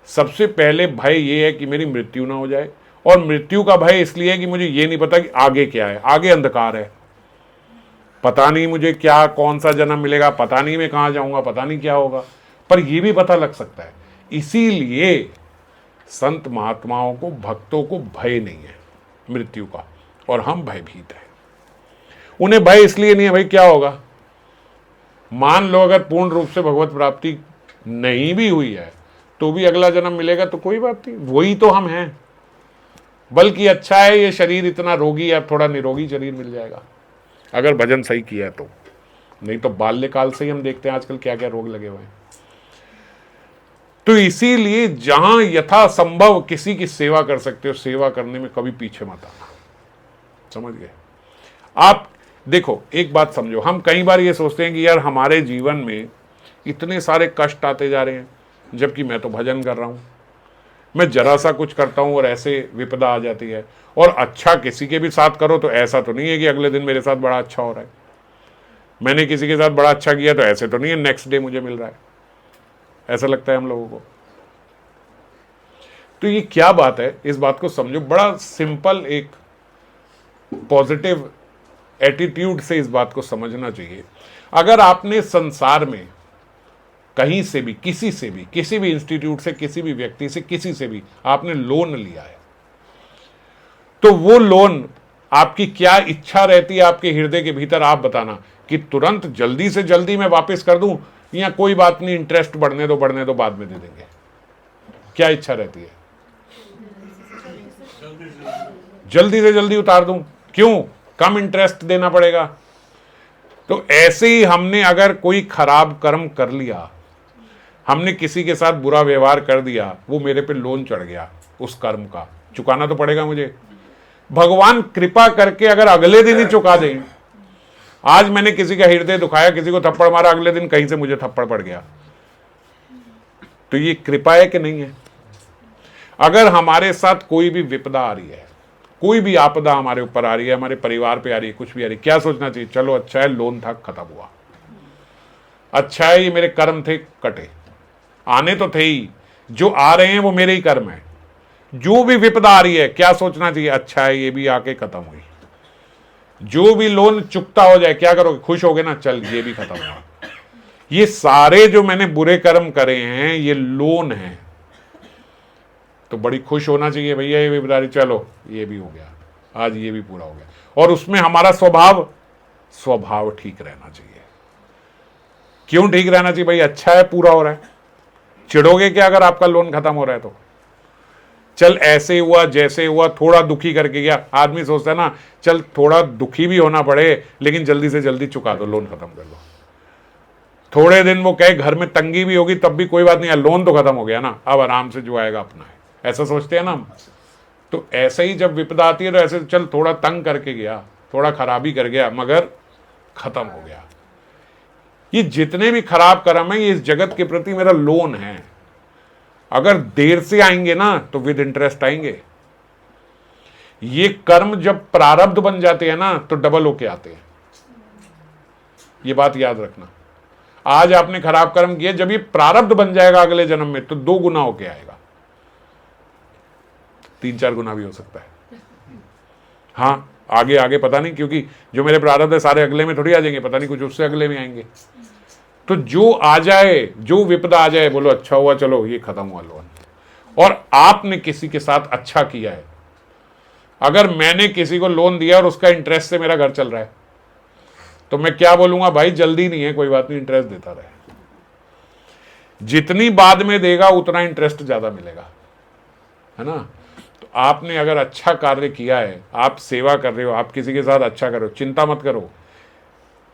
A: सबसे पहले भय ये है कि मेरी मृत्यु ना हो जाए, और मृत्यु का भय इसलिए है कि मुझे ये नहीं पता कि आगे क्या है, आगे अंधकार है, पता नहीं मुझे क्या कौन सा जन्म मिलेगा, पता नहीं मैं कहां जाऊंगा, पता नहीं क्या होगा, पर यह भी पता लग सकता है। इसीलिए संत महात्माओं को, भक्तों को भय नहीं है मृत्यु का, और हम भयभीत हैं। उन्हें भय इसलिए नहीं है, भाई क्या होगा, मान लो अगर पूर्ण रूप से भगवत प्राप्ति नहीं भी हुई है तो भी अगला जन्म मिलेगा तो कोई बात नहीं, वही तो हम हैं। बल्कि अच्छा है ये शरीर इतना रोगी, अब थोड़ा निरोगी शरीर मिल जाएगा अगर भजन सही किया है तो। नहीं तो बाल्यकाल से ही हम देखते हैं आजकल क्या क्या रोग लगे हुए हैं। तो इसीलिए जहां यथासंभव किसी की सेवा कर सकते हो, सेवा करने में कभी पीछे मत आना। समझ गए? आप देखो एक बात समझो, हम कई बार ये सोचते हैं कि यार हमारे जीवन में इतने सारे कष्ट आते जा रहे हैं, जबकि मैं तो भजन कर रहा हूं, मैं जरा सा कुछ करता हूं और ऐसे विपदा आ जाती है। और अच्छा किसी के भी साथ करो तो ऐसा तो नहीं है कि अगले दिन मेरे साथ बड़ा अच्छा हो रहा है, मैंने किसी के साथ बड़ा अच्छा किया तो ऐसे तो नहीं है नेक्स्ट डे मुझे मिल रहा है। ऐसा लगता है हम लोगों को। तो ये क्या बात है, इस बात को समझो। बड़ा सिंपल एक पॉजिटिव एटीट्यूड से इस बात को समझना चाहिए। अगर आपने संसार में कहीं से भी, किसी से भी, किसी भी इंस्टीट्यूट से, किसी भी व्यक्ति से, किसी से भी आपने लोन लिया है, तो वो लोन आपकी क्या इच्छा रहती है आपके हृदय के भीतर, आप बताना कि तुरंत जल्दी से जल्दी मैं वापस कर दूं, या कोई बात नहीं, इंटरेस्ट बढ़ने दो बाद में दे देंगे। क्या इच्छा रहती है? जल्दी से जल्दी उतार दूं। क्यों? कम इंटरेस्ट देना पड़ेगा। तो ऐसे ही हमने अगर कोई खराब कर्म कर लिया, हमने किसी के साथ बुरा व्यवहार कर दिया, वो मेरे पे लोन चढ़ गया, उस कर्म का चुकाना तो पड़ेगा मुझे। भगवान कृपा करके अगर अगले दिन ही चुका दें, आज मैंने किसी का हृदय दुखाया, किसी को थप्पड़ मारा, अगले दिन कहीं से मुझे थप्पड़ पड़ गया, तो ये कृपा है कि नहीं है? अगर हमारे साथ कोई भी विपदा आ रही है, कोई भी आपदा हमारे ऊपर आ रही है, हमारे परिवार पे आ रही है, कुछ भी आ रही है, क्या सोचना चाहिए? चलो अच्छा है लोन था, खत्म हुआ, अच्छा है ये मेरे कर्म थे, कटे, आने तो थे ही, जो आ रहे हैं वो मेरे ही कर्म है। जो भी विपदा आ रही है, क्या सोचना चाहिए? अच्छा है ये भी आके खत्म हुई। जो भी लोन चुकता हो जाए, क्या करोगे? खुश होगे ना, चल ये भी खत्म हुआ। ये सारे जो मैंने बुरे कर्म करे हैं ये लोन है, तो बड़ी खुश होना चाहिए भैया, ये विपदारी, चलो ये भी हो गया, आज ये भी पूरा हो गया। और उसमें हमारा स्वभाव ठीक रहना चाहिए। क्यों ठीक रहना चाहिए भाई? अच्छा है पूरा हो रहा है। चिढ़ोगे क्या अगर आपका लोन खत्म हो रहा है तो? चल ऐसे हुआ जैसे हुआ, थोड़ा दुखी करके गया, आदमी सोचता है ना चल थोड़ा दुखी भी होना पड़े लेकिन जल्दी से जल्दी चुका दो, लोन खत्म कर लो। थोड़े दिन वो कहे घर में तंगी भी होगी तब भी कोई बात नहीं, लोन तो खत्म हो गया ना, अब आराम से जो आएगा अपना है, ऐसा सोचते हैं ना हम। तो ऐसे ही जब विपदा आती है तो ऐसे चल थोड़ा तंग करके गया, थोड़ा खराबी कर गया, मगर खत्म हो गया। ये जितने भी खराब कर्म है ये इस जगत के प्रति मेरा लोन है। अगर देर से आएंगे ना तो विद इंटरेस्ट आएंगे। ये कर्म जब प्रारब्ध बन जाते हैं ना तो डबल होके आते हैं। ये बात याद रखना। आज आपने खराब कर्म किया, जब ये प्रारब्ध बन जाएगा अगले जन्म में तो 2 गुना होके आएगा, 3-4 गुना भी हो सकता है। हाँ आगे आगे पता नहीं, क्योंकि जो मेरे प्रारब्ध है सारे अगले में थोड़ी आ जाएंगे, पता नहीं कुछ उससे अगले में आएंगे। तो जो आ जाए, जो विपदा आ जाए, बोलो अच्छा हुआ, चलो ये खत्म हुआ लोन। और आपने किसी के साथ अच्छा किया है, अगर मैंने किसी को लोन दिया और उसका इंटरेस्ट से मेरा घर चल रहा है तो मैं क्या बोलूंगा? भाई जल्दी नहीं है, कोई बात नहीं, इंटरेस्ट देता रहे। जितनी बाद में देगा उतना इंटरेस्ट ज्यादा मिलेगा, है ना। तो आपने अगर अच्छा कार्य किया है, आप सेवा कर रहे हो, आप किसी के साथ अच्छा कर रहे हो, चिंता मत करो।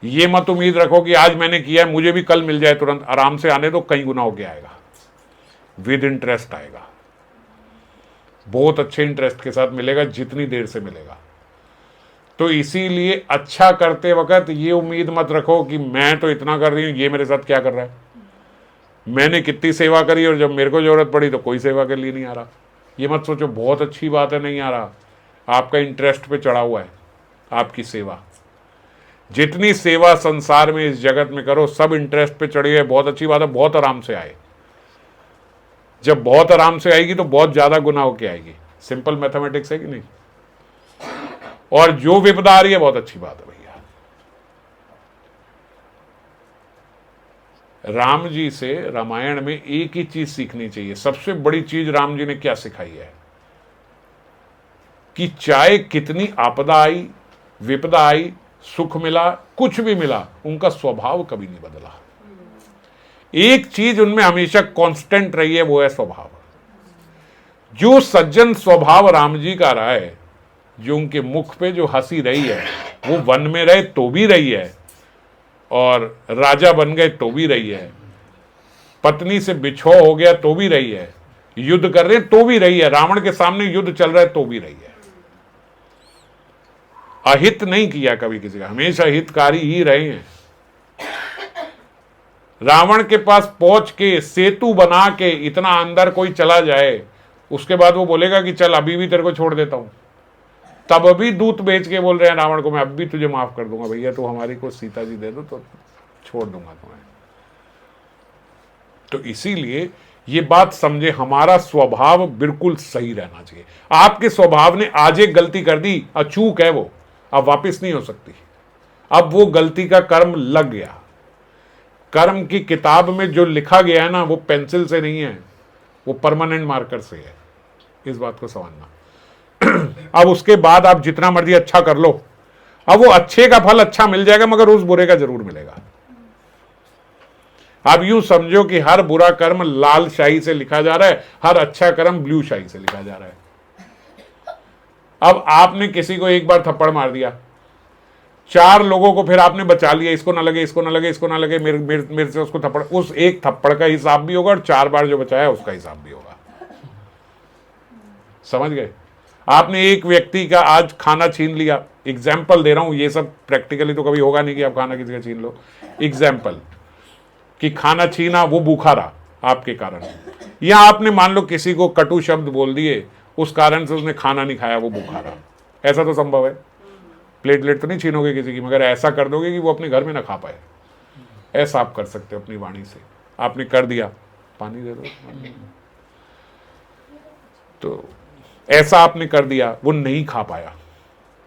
A: ये मत उम्मीद रखो कि आज मैंने किया है मुझे भी कल मिल जाए, तुरंत आराम से आने दो, कई गुना होके आएगा, विद इंटरेस्ट आएगा, बहुत अच्छे इंटरेस्ट के साथ मिलेगा, जितनी देर से मिलेगा। तो इसीलिए अच्छा करते वक्त ये उम्मीद मत रखो कि मैं तो इतना कर रही हूं, ये मेरे साथ क्या कर रहा है, मैंने कितनी सेवा करी और जब मेरे को जरूरत पड़ी तो कोई सेवा के लिए नहीं आ रहा। ये मत सोचो बहुत अच्छी बात है नहीं आ रहा, आपका इंटरेस्ट पे चढ़ा हुआ है आपकी सेवा। जितनी सेवा संसार में इस जगत में करो सब इंटरेस्ट पे चढ़ी है, बहुत अच्छी बात है, बहुत आराम से आए। जब बहुत आराम से आएगी तो बहुत ज्यादा गुना होके आएगी। सिंपल मैथमेटिक्स है कि नहीं। और जो विपदा आ रही है बहुत अच्छी बात है भैया। राम जी से रामायण में एक ही चीज सीखनी चाहिए, सबसे बड़ी चीज राम जी ने क्या सिखाई है कि चाहे कितनी आपदा आई, विपदा आई, सुख मिला, कुछ भी मिला, उनका स्वभाव कभी नहीं बदला। एक चीज उनमें हमेशा कांस्टेंट रही है, वो है स्वभाव। जो सज्जन स्वभाव राम जी का रहा है, जो उनके मुख पे जो हंसी रही है, वो वन में रहे तो भी रही है और राजा बन गए तो भी रही है, पत्नी से बिछो हो गया तो भी रही है, युद्ध कर रहे तो भी रही है, रावण के सामने युद्ध चल रहा है तो भी रही है। अहित नहीं किया कभी किसी का, हमेशा हितकारी ही रहे हैं। रावण के पास पहुंच के सेतु बना के इतना अंदर कोई चला जाए, उसके बाद वो बोलेगा कि चल अभी भी तेरे को छोड़ देता हूं, तब अभी दूत भेज के बोल रहे हैं रावण को मैं अब भी तुझे माफ कर दूंगा भैया, तू हमारी को सीता जी दे दो तो छोड़ दूंगा तुम्हें। तो इसीलिए ये बात समझे, हमारा स्वभाव बिल्कुल सही रहना चाहिए। आपके स्वभाव ने आज एक गलती कर दी, अचूक है वो, अब वापस नहीं हो सकती। अब वो गलती का कर्म लग गया। कर्म की किताब में जो लिखा गया है ना, वो पेंसिल से नहीं है, वो परमानेंट मार्कर से है। इस बात को समझना। अब उसके बाद आप जितना मर्जी अच्छा कर लो, अब वो अच्छे का फल अच्छा मिल जाएगा, मगर उस बुरे का जरूर मिलेगा। आप यूं समझो कि हर बुरा कर्म लाल शाही से लिखा जा रहा है, हर अच्छा कर्म ब्लू शाही से लिखा जा रहा है। अब आपने किसी को एक बार थप्पड़ मार दिया, 4 लोगों को फिर आपने बचा लिया, इसको ना लगे, इसको ना लगे, इसको ना लगे, मेरे से उसको थप्पड़, उस एक थप्पड़ का हिसाब भी होगा और 4 बार जो बचाया उसका हिसाब भी होगा। समझ गए? आपने एक व्यक्ति का आज खाना छीन लिया, एग्जाम्पल दे रहा हूं, ये सब प्रैक्टिकली तो कभी होगा नहीं कि आप खाना किसी का छीन लो, एग्जाम्पल कि खाना छीना, वो भूखा रहा आपके कारण, या आपने मान लो किसी को कटु शब्द बोल दिए, उस कारण से उसने खाना नहीं खाया, वो भूखा रहा। ऐसा तो संभव है, प्लेट तो नहीं छीनोगे किसी की, मगर ऐसा कर दोगे कि वो अपने घर में ना खा पाए। ऐसा आप कर सकते हो अपनी वाणी से। आपने कर दिया, पानी दे दो, तो ऐसा आपने कर दिया, वो नहीं खा पाया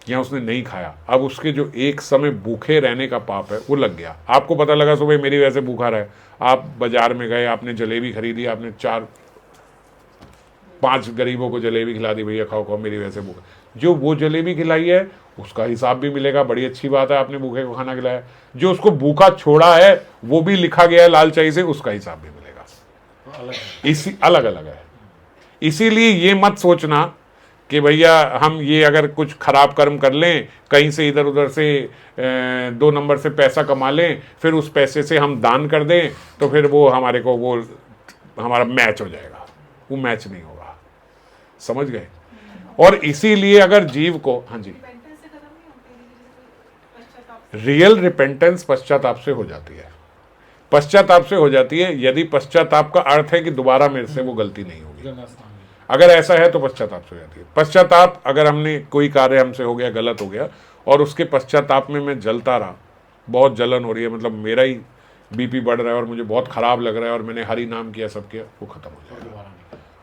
A: या उसने नहीं खाया, अब उसके जो एक समय भूखे रहने का पाप है वो लग गया। आपको पता लगा सुबह मेरी वजह से भूखा रहा है, आप बाजार में गए, आपने जलेबी खरीदी, आपने 4-5 गरीबों को जलेबी खिला दी, भैया खाओ खाओ, मेरी वजह से भूखा। जो वो जलेबी खिलाई है उसका हिसाब भी मिलेगा, बड़ी अच्छी बात है, आपने भूखे को खाना खिलाया। जो उसको भूखा छोड़ा है वो भी लिखा गया है लाल चाई से, उसका हिसाब भी मिलेगा। इसी अलग अलग है। इसीलिए ये मत सोचना कि भैया हम ये अगर कुछ खराब कर्म कर लें, कहीं से इधर उधर से 2 नंबर से पैसा कमा लें, फिर उस पैसे से हम दान कर दें, तो फिर वो हमारे को वो हमारा मैच हो जाएगा। वो मैच नहीं होगा। समझ गए? और इसीलिए अगर जीव को, हाँ जी, रियल रिपेंटेंस पश्चाताप से हो जाती है। पश्चाताप से हो जाती है यदि पश्चाताप का अर्थ है कि दोबारा मेरे से वो गलती नहीं होगी। अगर ऐसा है तो पश्चाताप से हो जाती है। पश्चाताप, अगर हमने कोई कार्य हमसे हो गया, गलत हो गया, और उसके पश्चाताप में मैं जलता रहा, बहुत जलन हो रही है, मतलब मेरा ही बीपी बढ़ रहा है और मुझे बहुत खराब लग रहा है और मैंने हरि नाम किया, सब किया, वो खत्म हो जाएगा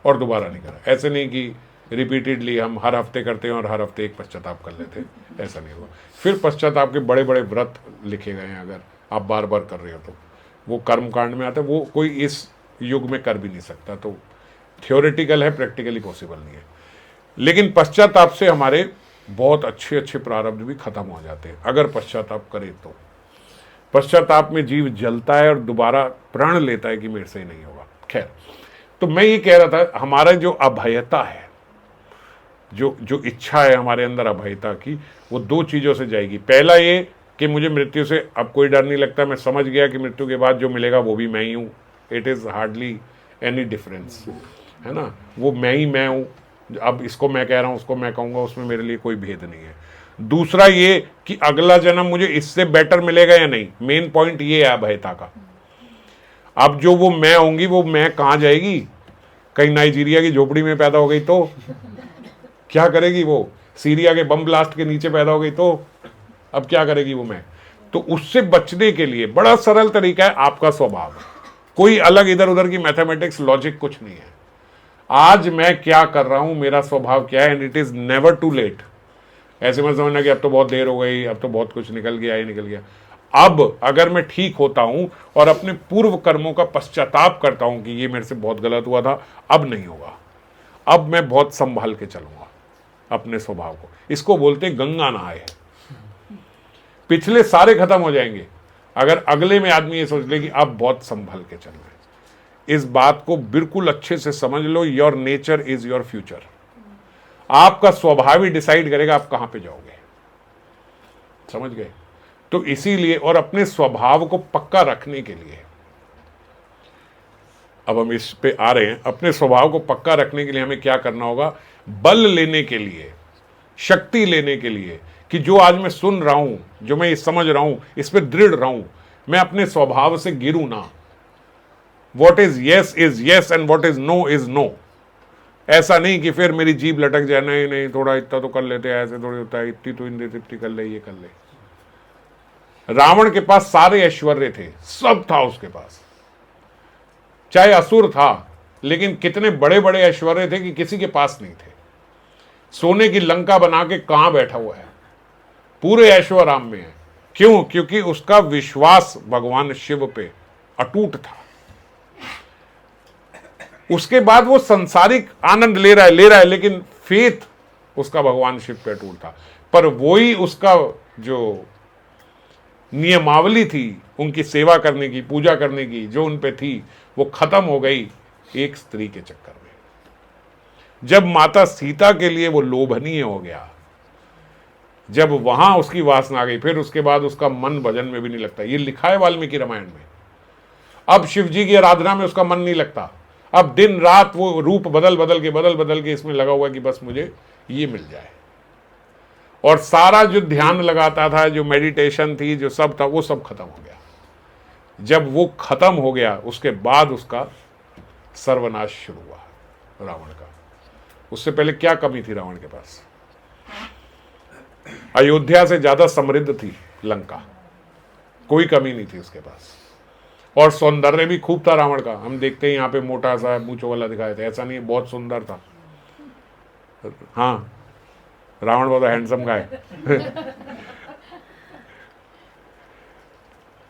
A: और दोबारा नहीं करा। ऐसे नहीं कि रिपीटेडली हम हर हफ्ते करते हैं और हर हफ्ते एक पश्चाताप कर लेते हैं, ऐसा नहीं होगा। फिर पश्चाताप के बड़े बड़े व्रत लिखे गए हैं, अगर आप बार बार कर रहे हो तो वो कर्म कांड में आता है, वो कोई इस युग में कर भी नहीं सकता। तो थियोरेटिकल है, प्रैक्टिकली पॉसिबल नहीं है। लेकिन पश्चाताप से हमारे बहुत अच्छे अच्छे प्रारब्ध भी खत्म हो जाते हैं अगर पश्चाताप करे तो। पश्चाताप में जीव जलता है और दोबारा प्रण लेता है कि मेरे से ही नहीं होगा। खैर, तो मैं ये कह रहा था, हमारा जो अभयता है, जो इच्छा है हमारे अंदर अभयता की, वो 2 चीज़ों से जाएगी। पहला ये कि मुझे मृत्यु से अब कोई डर नहीं लगता, मैं समझ गया कि मृत्यु के बाद जो मिलेगा वो भी मैं ही हूँ। It is hardly any difference, है ना, वो मैं हूँ। अब इसको मैं कह रहा हूँ, उसको मैं कहूँगा, उसमें मेरे लिए कोई भेद नहीं है। दूसरा ये कि अगला जन्म मुझे इससे बेटर मिलेगा या नहीं, मेन पॉइंट ये है अभयता का। अब जो वो मैं होंगी, वो मैं कहाँ जाएगी? कहीं नाइजीरिया की झोपड़ी में पैदा हो गई तो क्या करेगी? वो सीरिया के बम ब्लास्ट के नीचे पैदा हो गई तो अब क्या करेगी वो मैं? तो उससे बचने के लिए बड़ा सरल तरीका है आपका स्वभाव। कोई अलग इधर उधर की मैथमेटिक्स लॉजिक कुछ नहीं है। आज मैं क्या कर रहा हूं, मेरा स्वभाव क्या है, and it is never too late. ऐसे मत समझना कि अब तो बहुत देर हो गई, अब तो बहुत कुछ निकल गया, ये निकल गया। अब अगर मैं ठीक होता हूं और अपने पूर्व कर्मों का पश्चाताप करता हूं कि ये मेरे से बहुत गलत हुआ था, अब नहीं होगा, अब मैं बहुत संभाल के चलूंगा अपने स्वभाव को। इसको बोलते गंगा नहाए। पिछले सारे खत्म हो जाएंगे अगर अगले में आदमी ये सोच ले कि अब बहुत संभल के चलना है। इस बात को बिल्कुल अच्छे से समझ लो, your nature is your future. आपका स्वभाव ही डिसाइड करेगा आप कहां पे जाओगे। समझ गए? तो इसीलिए, और अपने स्वभाव को पक्का रखने के लिए, अब हम इस पे आ रहे हैं, अपने स्वभाव को पक्का रखने के लिए हमें क्या करना होगा? बल लेने के लिए, शक्ति लेने के लिए, कि जो आज मैं सुन रहा हूं, जो मैं समझ रहा हूं, इस पे दृढ़ रहूं, मैं अपने स्वभाव से गिरूं ना। What is yes and what is no. ऐसा नहीं कि फिर मेरी जीभ लटक जाए, नहीं नहीं थोड़ा इतना तो कर लेते, ऐसे थोड़ी होता है, इतनी तो इंद्रिय तृप्ति कर ले, ये कर ले। रावण के पास सारे ऐश्वर्य थे, सब था उसके पास, चाहे असुर था, लेकिन कितने बड़े बड़े ऐश्वर्य थे कि किसी के पास नहीं थे। सोने की लंका बना के कहां बैठा हुआ है, पूरे ऐश्वर्याम में है। क्यों? क्योंकि उसका विश्वास भगवान शिव पे अटूट था। उसके बाद वो संसारिक आनंद ले रहा है, लेकिन फेथ उसका भगवान शिव पे अटूट था, पर वही उसका जो नियमावली थी उनकी सेवा करने की, पूजा करने की, जो उन पे थी, वो खत्म हो गई एक स्त्री के चक्कर में। जब माता सीता के लिए वो लोभनीय हो गया, जब वहां उसकी वासना आ गई, फिर उसके बाद उसका मन भजन में भी नहीं लगता। ये लिखा है वाल्मीकि रामायण में। अब शिव जी की आराधना में उसका मन नहीं लगता। अब दिन रात वो रूप बदल बदल के इसमें लगा हुआ है कि बस मुझे ये मिल जाए। और सारा जो ध्यान लगाता था, जो मेडिटेशन थी, जो सब था, वो सब खत्म हो गया। जब वो खत्म हो गया, उसके बाद उसका सर्वनाश शुरू हुआ रावण का। उससे पहले क्या कमी थी रावण के पास? अयोध्या से ज्यादा समृद्ध थी लंका, कोई कमी नहीं थी उसके पास। और सौंदर्य भी खूब था रावण का। हम देखते हैं यहाँ पे मोटा सा मूंछों वाला दिखाया था, ऐसा नहीं है, बहुत सुंदर था। हाँ, रावण बहुत हैंडसम गाय।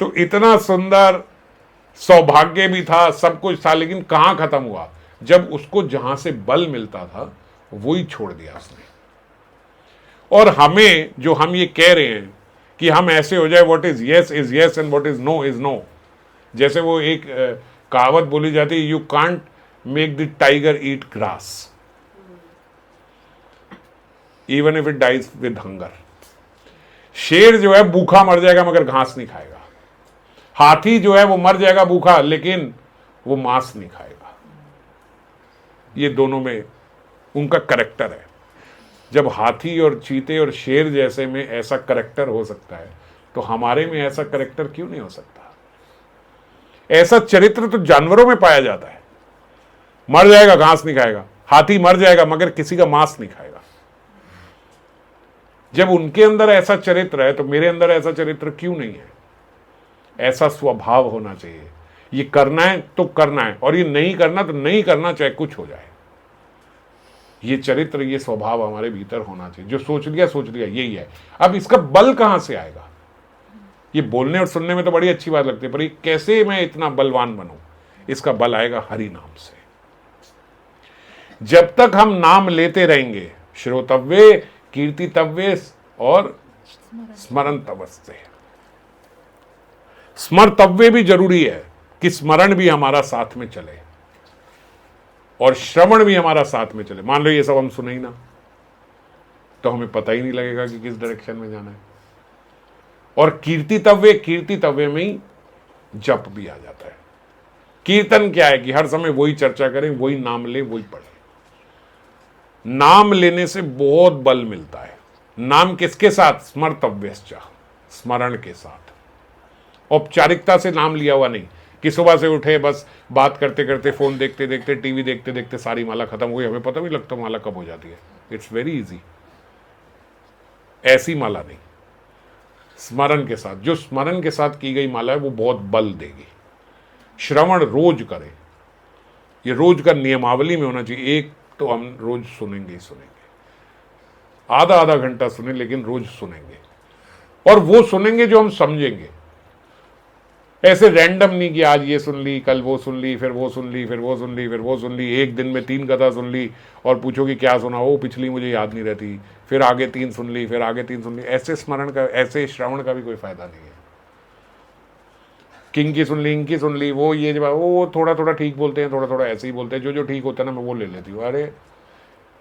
A: तो इतना सुंदर, सौभाग्य भी था, सब कुछ था, लेकिन कहां खत्म हुआ? जब उसको जहां से बल मिलता था वही छोड़ दिया उसने। और हमें जो हम ये कह रहे हैं कि हम ऐसे हो जाए, what is yes and what is no, जैसे वो एक कहावत बोली जाती है, you can't make the tiger eat grass even if it dies with hunger. शेर जो है भूखा मर जाएगा मगर घास नहीं खाएगा। हाथी जो है वो मर जाएगा भूखा, लेकिन वो मांस नहीं खाएगा। ये दोनों में उनका करेक्टर है। जब हाथी और चीते और शेर जैसे में ऐसा करेक्टर हो सकता है, तो हमारे में ऐसा करेक्टर क्यों नहीं हो सकता? ऐसा चरित्र तो जानवरों में पाया जाता है। मर जाएगा, घास नहीं खाएगा। हाथी मर जाएगा मगर किसी का मांस नहीं खाएगा। जब उनके अंदर ऐसा चरित्र है, तो मेरे अंदर ऐसा चरित्र क्यों नहीं है? ऐसा स्वभाव होना चाहिए। ये करना है तो करना है, और ये नहीं करना तो नहीं करना, चाहे कुछ हो जाए। ये चरित्र, ये स्वभाव हमारे भीतर होना चाहिए। जो सोच लिया यही है। अब इसका बल कहां से आएगा? ये बोलने और सुनने में तो बड़ी अच्छी बात लगती है, पर ये कैसे मैं इतना बलवान बनूं? इसका बल आएगा हरि नाम से। जब तक हम नाम लेते रहेंगे, श्रोतव्य, कीर्तितव्य और स्मरणतव्य। स्मर्तव्य भी जरूरी है कि स्मरण भी हमारा साथ में चले और श्रवण भी हमारा साथ में चले। मान लो ये सब हम सुने ही ना, तो हमें पता ही नहीं लगेगा कि किस डायरेक्शन में जाना है। और कीर्तितव्य में ही जप भी आ जाता है। कीर्तन क्या है कि हर समय वही चर्चा करें, वही नाम ले, वही पढ़े। नाम लेने से बहुत बल मिलता है। नाम किसके साथ? स्मर्तव्यश्च, स्मरण के साथ। औपचारिकता से नाम लिया हुआ नहीं कि सुबह से उठे बस बात करते करते, फोन देखते देखते, टीवी देखते देखते सारी माला खत्म हो गई, हमें पता भी लगता माला कब हो जाती है। It's very easy. ऐसी माला नहीं, स्मरण के साथ। जो स्मरण के साथ की गई माला है वो बहुत बल देगी। श्रवण रोज करें, ये रोज का नियमावली में होना चाहिए। एक तो हम रोज सुनेंगे ही सुनेंगे, आधा आधा घंटा सुने, लेकिन रोज सुनेंगे। और वो सुनेंगे जो हम समझेंगे। ऐसे रैंडम नहीं कि आज ये सुन ली, कल वो सुन ली, फिर वो सुन ली, फिर वो सुन ली, फिर वो सुन ली। एक दिन में 3 कथा सुन ली और पूछो कि क्या सुना, वो पिछली मुझे याद नहीं रहती, फिर आगे 3 सुन ली, फिर आगे 3 सुन ली। ऐसे स्मरण का, ऐसे श्रवण का भी कोई फायदा नहीं है। किंग की सुन ली, इनकी सुन ली, वो ये जब वो थोड़ा थोड़ा ठीक बोलते हैं, थोड़ा थोड़ा ऐसे ही बोलते हैं। जो ठीक होता है ना, मैं वो ले लेती हूँ। अरे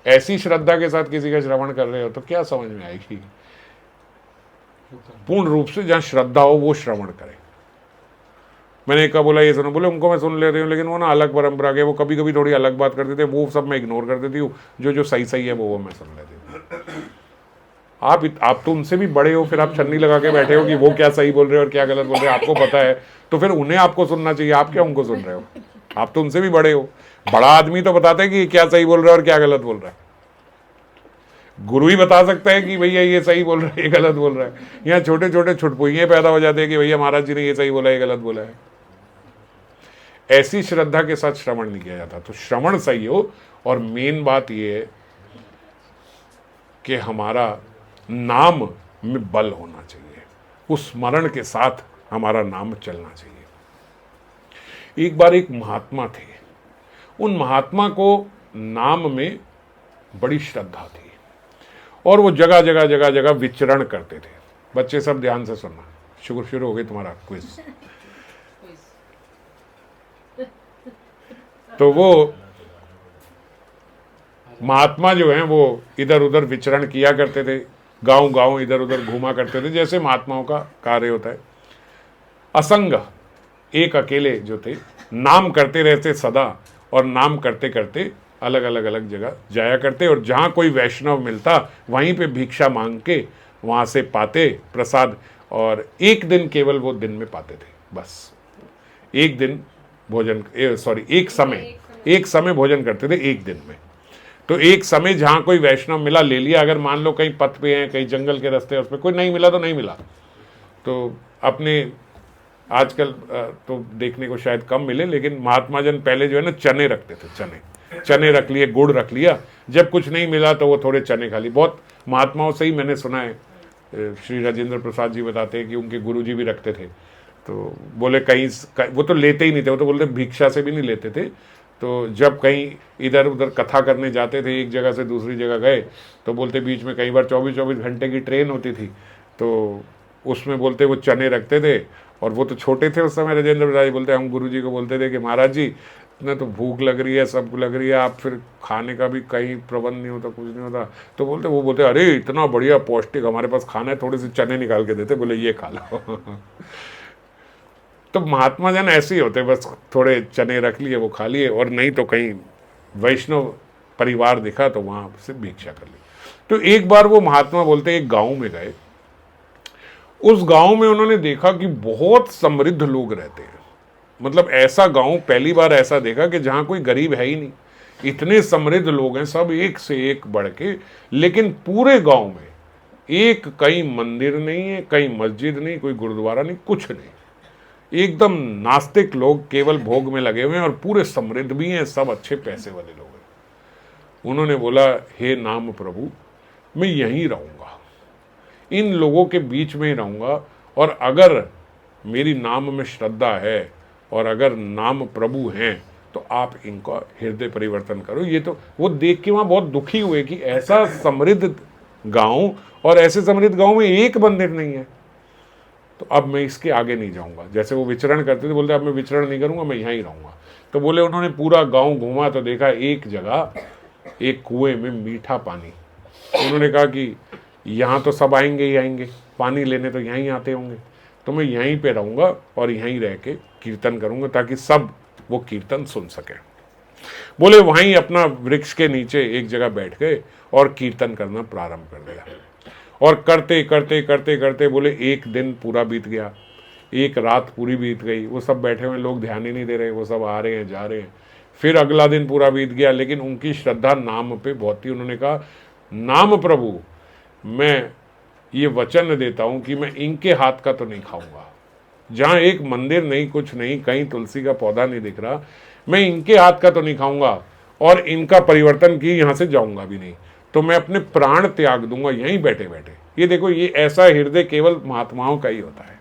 A: ऐसी श्रद्धा के साथ किसी का श्रवण कर रहे हो तो क्या समझ में आएगी? पूर्ण रूप से जहां श्रद्धा हो वो श्रवण करें। मैंने एक का बोला ये सुनो, बोले उनको मैं सुन लेती हूँ, लेकिन वो ना अलग परंपरा के, वो कभी कभी थोड़ी अलग बात करते थे, वो सब मैं इग्नोर कर देती हूँ। जो सही है वो मैं सुन लेती हूँ। आप तो उनसे भी बड़े हो, फिर आप छन्नी लगा के बैठे हो कि वो क्या सही बोल रहे हो और क्या गलत बोल रहे हो, आपको पता है, तो फिर उन्हें आपको सुनना चाहिए। आप क्या उनको सुन रहे हो? आप तो उनसे भी बड़े हो। बड़ा आदमी तो बताता है कि क्या सही बोल रहा है और क्या गलत बोल रहा है। गुरु ही बता सकता है कि भैया ये सही बोल रहा है, ये गलत बोल रहा है। यहाँ छोटे छोटे छुटपुइये पैदा हो जाते हैं कि भैया महाराज जी ने ये सही बोला, ये गलत बोला है। ऐसी श्रद्धा के साथ श्रवण नहीं किया जाता। तो श्रवण सही हो, और मेन बात ये है कि हमारा नाम में बल होना चाहिए। उस स्मरण के साथ हमारा नाम चलना चाहिए। एक बार एक महात्मा थे, उन महात्मा को नाम में बड़ी श्रद्धा थी। और वो जगह जगह जगह जगह विचरण करते थे। बच्चे सब ध्यान से सुनना, शुरू हो गई तुम्हारा क्विज। तो वो महात्मा जो हैं वो इधर उधर विचरण किया करते थे, गांव गांव इधर उधर घूमा करते थे, जैसे महात्माओं का कार्य होता है। असंग एक अकेले जो थे, नाम करते रहते सदा, और नाम करते करते अलग अलग अलग जगह जाया करते, और जहाँ कोई वैष्णव मिलता वहीं पे भिक्षा मांग के वहाँ से पाते प्रसाद, और एक दिन केवल वो दिन में पाते थे, बस एक दिन भोजन, एक समय भोजन करते थे एक दिन में। तो एक समय जहाँ कोई वैष्णव मिला ले लिया, अगर मान लो कहीं पथ पे हैं, कहीं जंगल के रास्ते, उस पर कोई नहीं मिला तो नहीं मिला। तो अपने आजकल तो देखने को शायद कम मिले, लेकिन महात्मा जन पहले जो है ना चने रखते थे, चने रख लिए, गुड़ रख लिया, जब कुछ नहीं मिला तो वो थोड़े चने खा लिए। बहुत महात्माओं से ही मैंने सुना है, श्री राजेंद्र प्रसाद जी बताते हैं कि उनके गुरु जी भी रखते थे। तो बोले कहीं वो तो लेते ही नहीं थे, वो तो बोलते भिक्षा से भी नहीं लेते थे। तो जब कहीं इधर उधर कथा करने जाते थे, एक जगह से दूसरी जगह गए, तो बोलते बीच में कई बार 24-24 घंटे की ट्रेन होती थी, तो उसमें बोलते वो चने रखते थे। और वो तो छोटे थे उस समय, राजेंद्र प्रसाद जी बोलते, हम गुरुजी को बोलते थे कि महाराज जी इतना तो भूख लग रही है, सबको लग रही है, आप फिर खाने का भी कहीं प्रबंध नहीं होता, कुछ नहीं होता। तो वो बोलते अरे इतना बढ़िया पौष्टिक हमारे पास खाना है, थोड़े से चने निकाल के देते, बोले ये खा लो। तो महात्मा जन ऐसे ही होते, बस थोड़े चने रख लिए, वो खा लिए, और नहीं तो कहीं वैष्णव परिवार दिखा तो वहां से भिक्षा कर ली। तो एक बार वो महात्मा बोलते एक गांव में गए, उस गांव में उन्होंने देखा कि बहुत समृद्ध लोग रहते हैं। मतलब ऐसा गांव पहली बार ऐसा देखा कि जहां कोई गरीब है ही नहीं, इतने समृद्ध लोग हैं, सब एक से एक बढ़ के। लेकिन पूरे गांव में एक कहीं मंदिर नहीं है, कहीं मस्जिद नहीं, कोई गुरुद्वारा नहीं, कुछ नहीं, एकदम नास्तिक लोग केवल भोग में लगे हुए हैं, और पूरे समृद्ध भी हैं, सब अच्छे पैसे वाले लोग हैं। उन्होंने बोला हे नाम प्रभु, मैं यहीं रहूंगा, इन लोगों के बीच में ही रहूंगा, और अगर मेरी नाम में श्रद्धा है और अगर नाम प्रभु हैं तो आप इनका हृदय परिवर्तन करो। ये तो वो देख के वहां बहुत दुखी हुए कि ऐसा समृद्ध गांव, और ऐसे समृद्ध गांव में एक मंदिर नहीं है। तो अब मैं इसके आगे नहीं जाऊंगा। जैसे वो विचरण करते थे, बोलते अब मैं विचरण नहीं करूंगा, मैं यहीं रहूंगा। तो बोले उन्होंने पूरा गांव घूमा तो देखा एक जगह एक कुएं में मीठा पानी। उन्होंने कहा कि यहाँ तो सब आएंगे ही आएंगे, पानी लेने तो यहीं आते होंगे, तो मैं यहीं पे रहूंगा और यहीं रह के कीर्तन करूंगा, ताकि सब वो कीर्तन सुन सके। बोले वहीं अपना वृक्ष के नीचे एक जगह बैठ गए और कीर्तन करना प्रारंभ कर दिया। और करते करते करते करते बोले एक दिन पूरा बीत गया, एक रात पूरी बीत गई। वो सब बैठे हुए लोग ध्यान ही नहीं दे रहे, वो सब आ रहे हैं जा रहे हैं। फिर अगला दिन पूरा बीत गया, लेकिन उनकी श्रद्धा नाम पे बहुत थी। उन्होंने कहा नाम प्रभु, मैं ये वचन देता हूं कि मैं इनके हाथ का तो नहीं खाऊंगा। जहां एक मंदिर नहीं, कुछ नहीं, कहीं तुलसी का पौधा नहीं दिख रहा, मैं इनके हाथ का तो नहीं खाऊंगा, और इनका परिवर्तन की यहां से जाऊंगा भी नहीं। तो मैं अपने प्राण त्याग दूंगा यहीं बैठे बैठे। ये देखो, ये ऐसा हृदय केवल महात्माओं का ही होता है।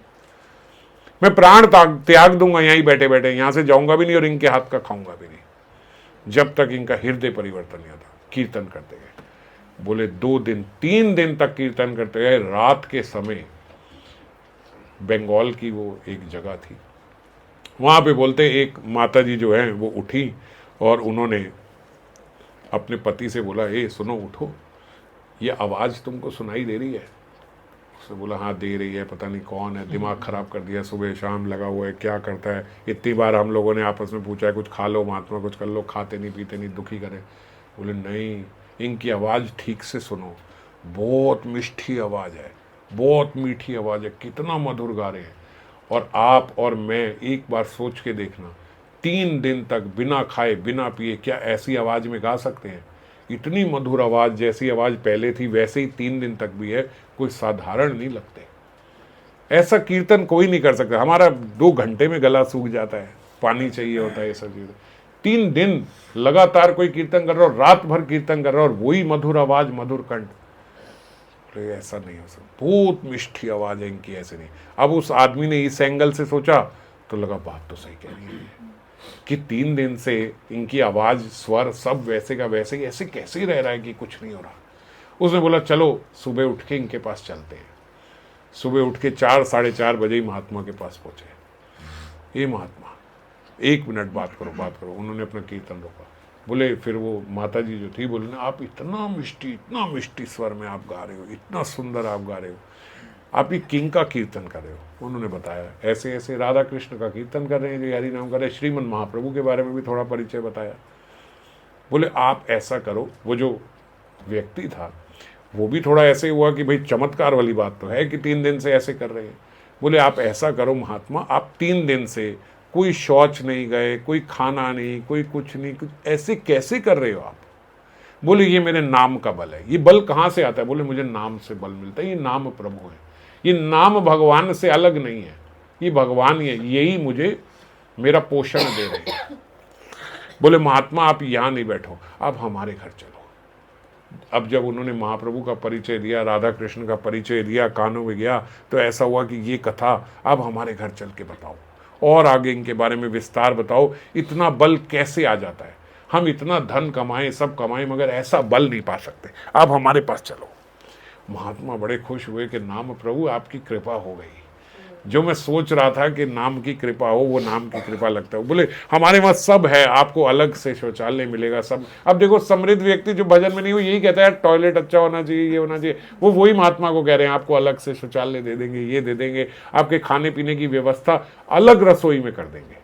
A: मैं प्राण त्याग दूंगा यहीं बैठे बैठे, यहां से जाऊंगा भी नहीं और इनके हाथ का खाऊंगा भी नहीं, जब तक इनका हृदय परिवर्तन नहीं होता। कीर्तन करते गए, बोले 2 दिन 3 दिन तक कीर्तन करते गए। रात के समय बंगाल की वो एक जगह थी, वहां पे बोलते एक माता जी जो है वो उठी और उन्होंने अपने पति से बोला, ए सुनो उठो, ये आवाज़ तुमको सुनाई दे रही है? उसने बोला हाँ दे रही है, पता नहीं कौन है, दिमाग खराब कर दिया, सुबह शाम लगा हुआ है, क्या करता है। इतनी बार हम लोगों ने आपस में पूछा है, कुछ खा लो महात्मा, कुछ कर लो, खाते नहीं पीते नहीं, दुखी करे। बोले नहीं, इनकी आवाज़ ठीक से सुनो, बहुत मिष्ठी आवाज़ है, बहुत मीठी आवाज़ है, कितना मधुर गा रहे हैं। और आप और मैं एक बार सोच के देखना, 3 दिन तक बिना खाए बिना पिए क्या ऐसी आवाज़ में गा सकते हैं? इतनी मधुर आवाज़, जैसी आवाज़ पहले थी वैसे ही 3 दिन तक भी है, कोई साधारण नहीं लगते। ऐसा कीर्तन कोई नहीं कर सकता। हमारा 2 घंटे में गला सूख जाता है, पानी चाहिए होता है, ये सब चीज़ें। 3 दिन लगातार कोई कीर्तन कर रहा हो, रात भर कीर्तन कर रहा हो, और वही मधुर आवाज़, मधुर कंठ, ऐसा नहीं हो सकता। बहुत मिष्ठी आवाज़ है इनकी, ऐसे नहीं। अब उस आदमी ने इस एंगल से सोचा तो लगा बात तो सही कह रही है कि 3 दिन से इनकी आवाज़, स्वर सब वैसे का वैसे ही, ऐसे कैसे ही रह रहा है कि कुछ नहीं हो रहा। उसने बोला चलो सुबह उठ के इनके पास चलते हैं। सुबह उठ के 4 साढ़े 4 बजे ही महात्मा के पास पहुंचे। ये महात्मा 1 मिनट बात करो। उन्होंने अपना कीर्तन रोका। बोले फिर वो माता जी जो थी बोले ना, आप इतना मिष्टी स्वर में आप गा रहे हो, इतना सुंदर आप गा रहे हो, आप ये किंग का कीर्तन कर रहे हो। उन्होंने बताया ऐसे ऐसे राधा कृष्ण का कीर्तन कर रहे हैं, जो हरि नाम कर रहे हैं। श्रीमन महाप्रभु के बारे में भी थोड़ा परिचय बताया। बोले आप ऐसा करो, वो जो व्यक्ति था वो भी थोड़ा ऐसे हुआ कि भाई चमत्कार वाली बात तो है कि 3 दिन से ऐसे कर रहे हैं। बोले आप ऐसा करो महात्मा, आप 3 दिन से कोई शौच नहीं गए, कोई खाना नहीं, कोई कुछ नहीं, कुछ ऐसे कैसे कर रहे हो आप? बोले ये मेरे नाम का बल है। ये बल कहाँ से आता है? बोले मुझे नाम से बल मिलता है, ये नाम प्रभु है, ये नाम भगवान से अलग नहीं है, ये भगवान ही है, यही मुझे मेरा पोषण दे रहे हैं। बोले महात्मा आप यहाँ नहीं बैठो, आप हमारे घर चलो। अब जब उन्होंने महाप्रभु का परिचय दिया, राधा कृष्ण का परिचय दिया, कानों में गया, तो ऐसा हुआ कि ये कथा अब हमारे घर चल के बताओ और आगे इनके बारे में विस्तार बताओ। इतना बल कैसे आ जाता है? हम इतना धन कमाएं, सब कमाएं, मगर ऐसा बल नहीं पा सकते, आप हमारे पास चलो। महात्मा बड़े खुश हुए कि नाम प्रभु आपकी कृपा हो गई। जो मैं सोच रहा था कि नाम की कृपा हो, वो नाम की कृपा लगता है। बोले हमारे पास सब है, आपको अलग से शौचालय मिलेगा सब। अब देखो समृद्ध व्यक्ति जो भजन में नहीं हो यही कहता है टॉयलेट अच्छा होना चाहिए, ये होना चाहिए, वो वही महात्मा को कह रहे हैं आपको अलग से शौचालय दे देंगे, ये दे देंगे, आपके खाने पीने की व्यवस्था अलग रसोई में कर देंगे।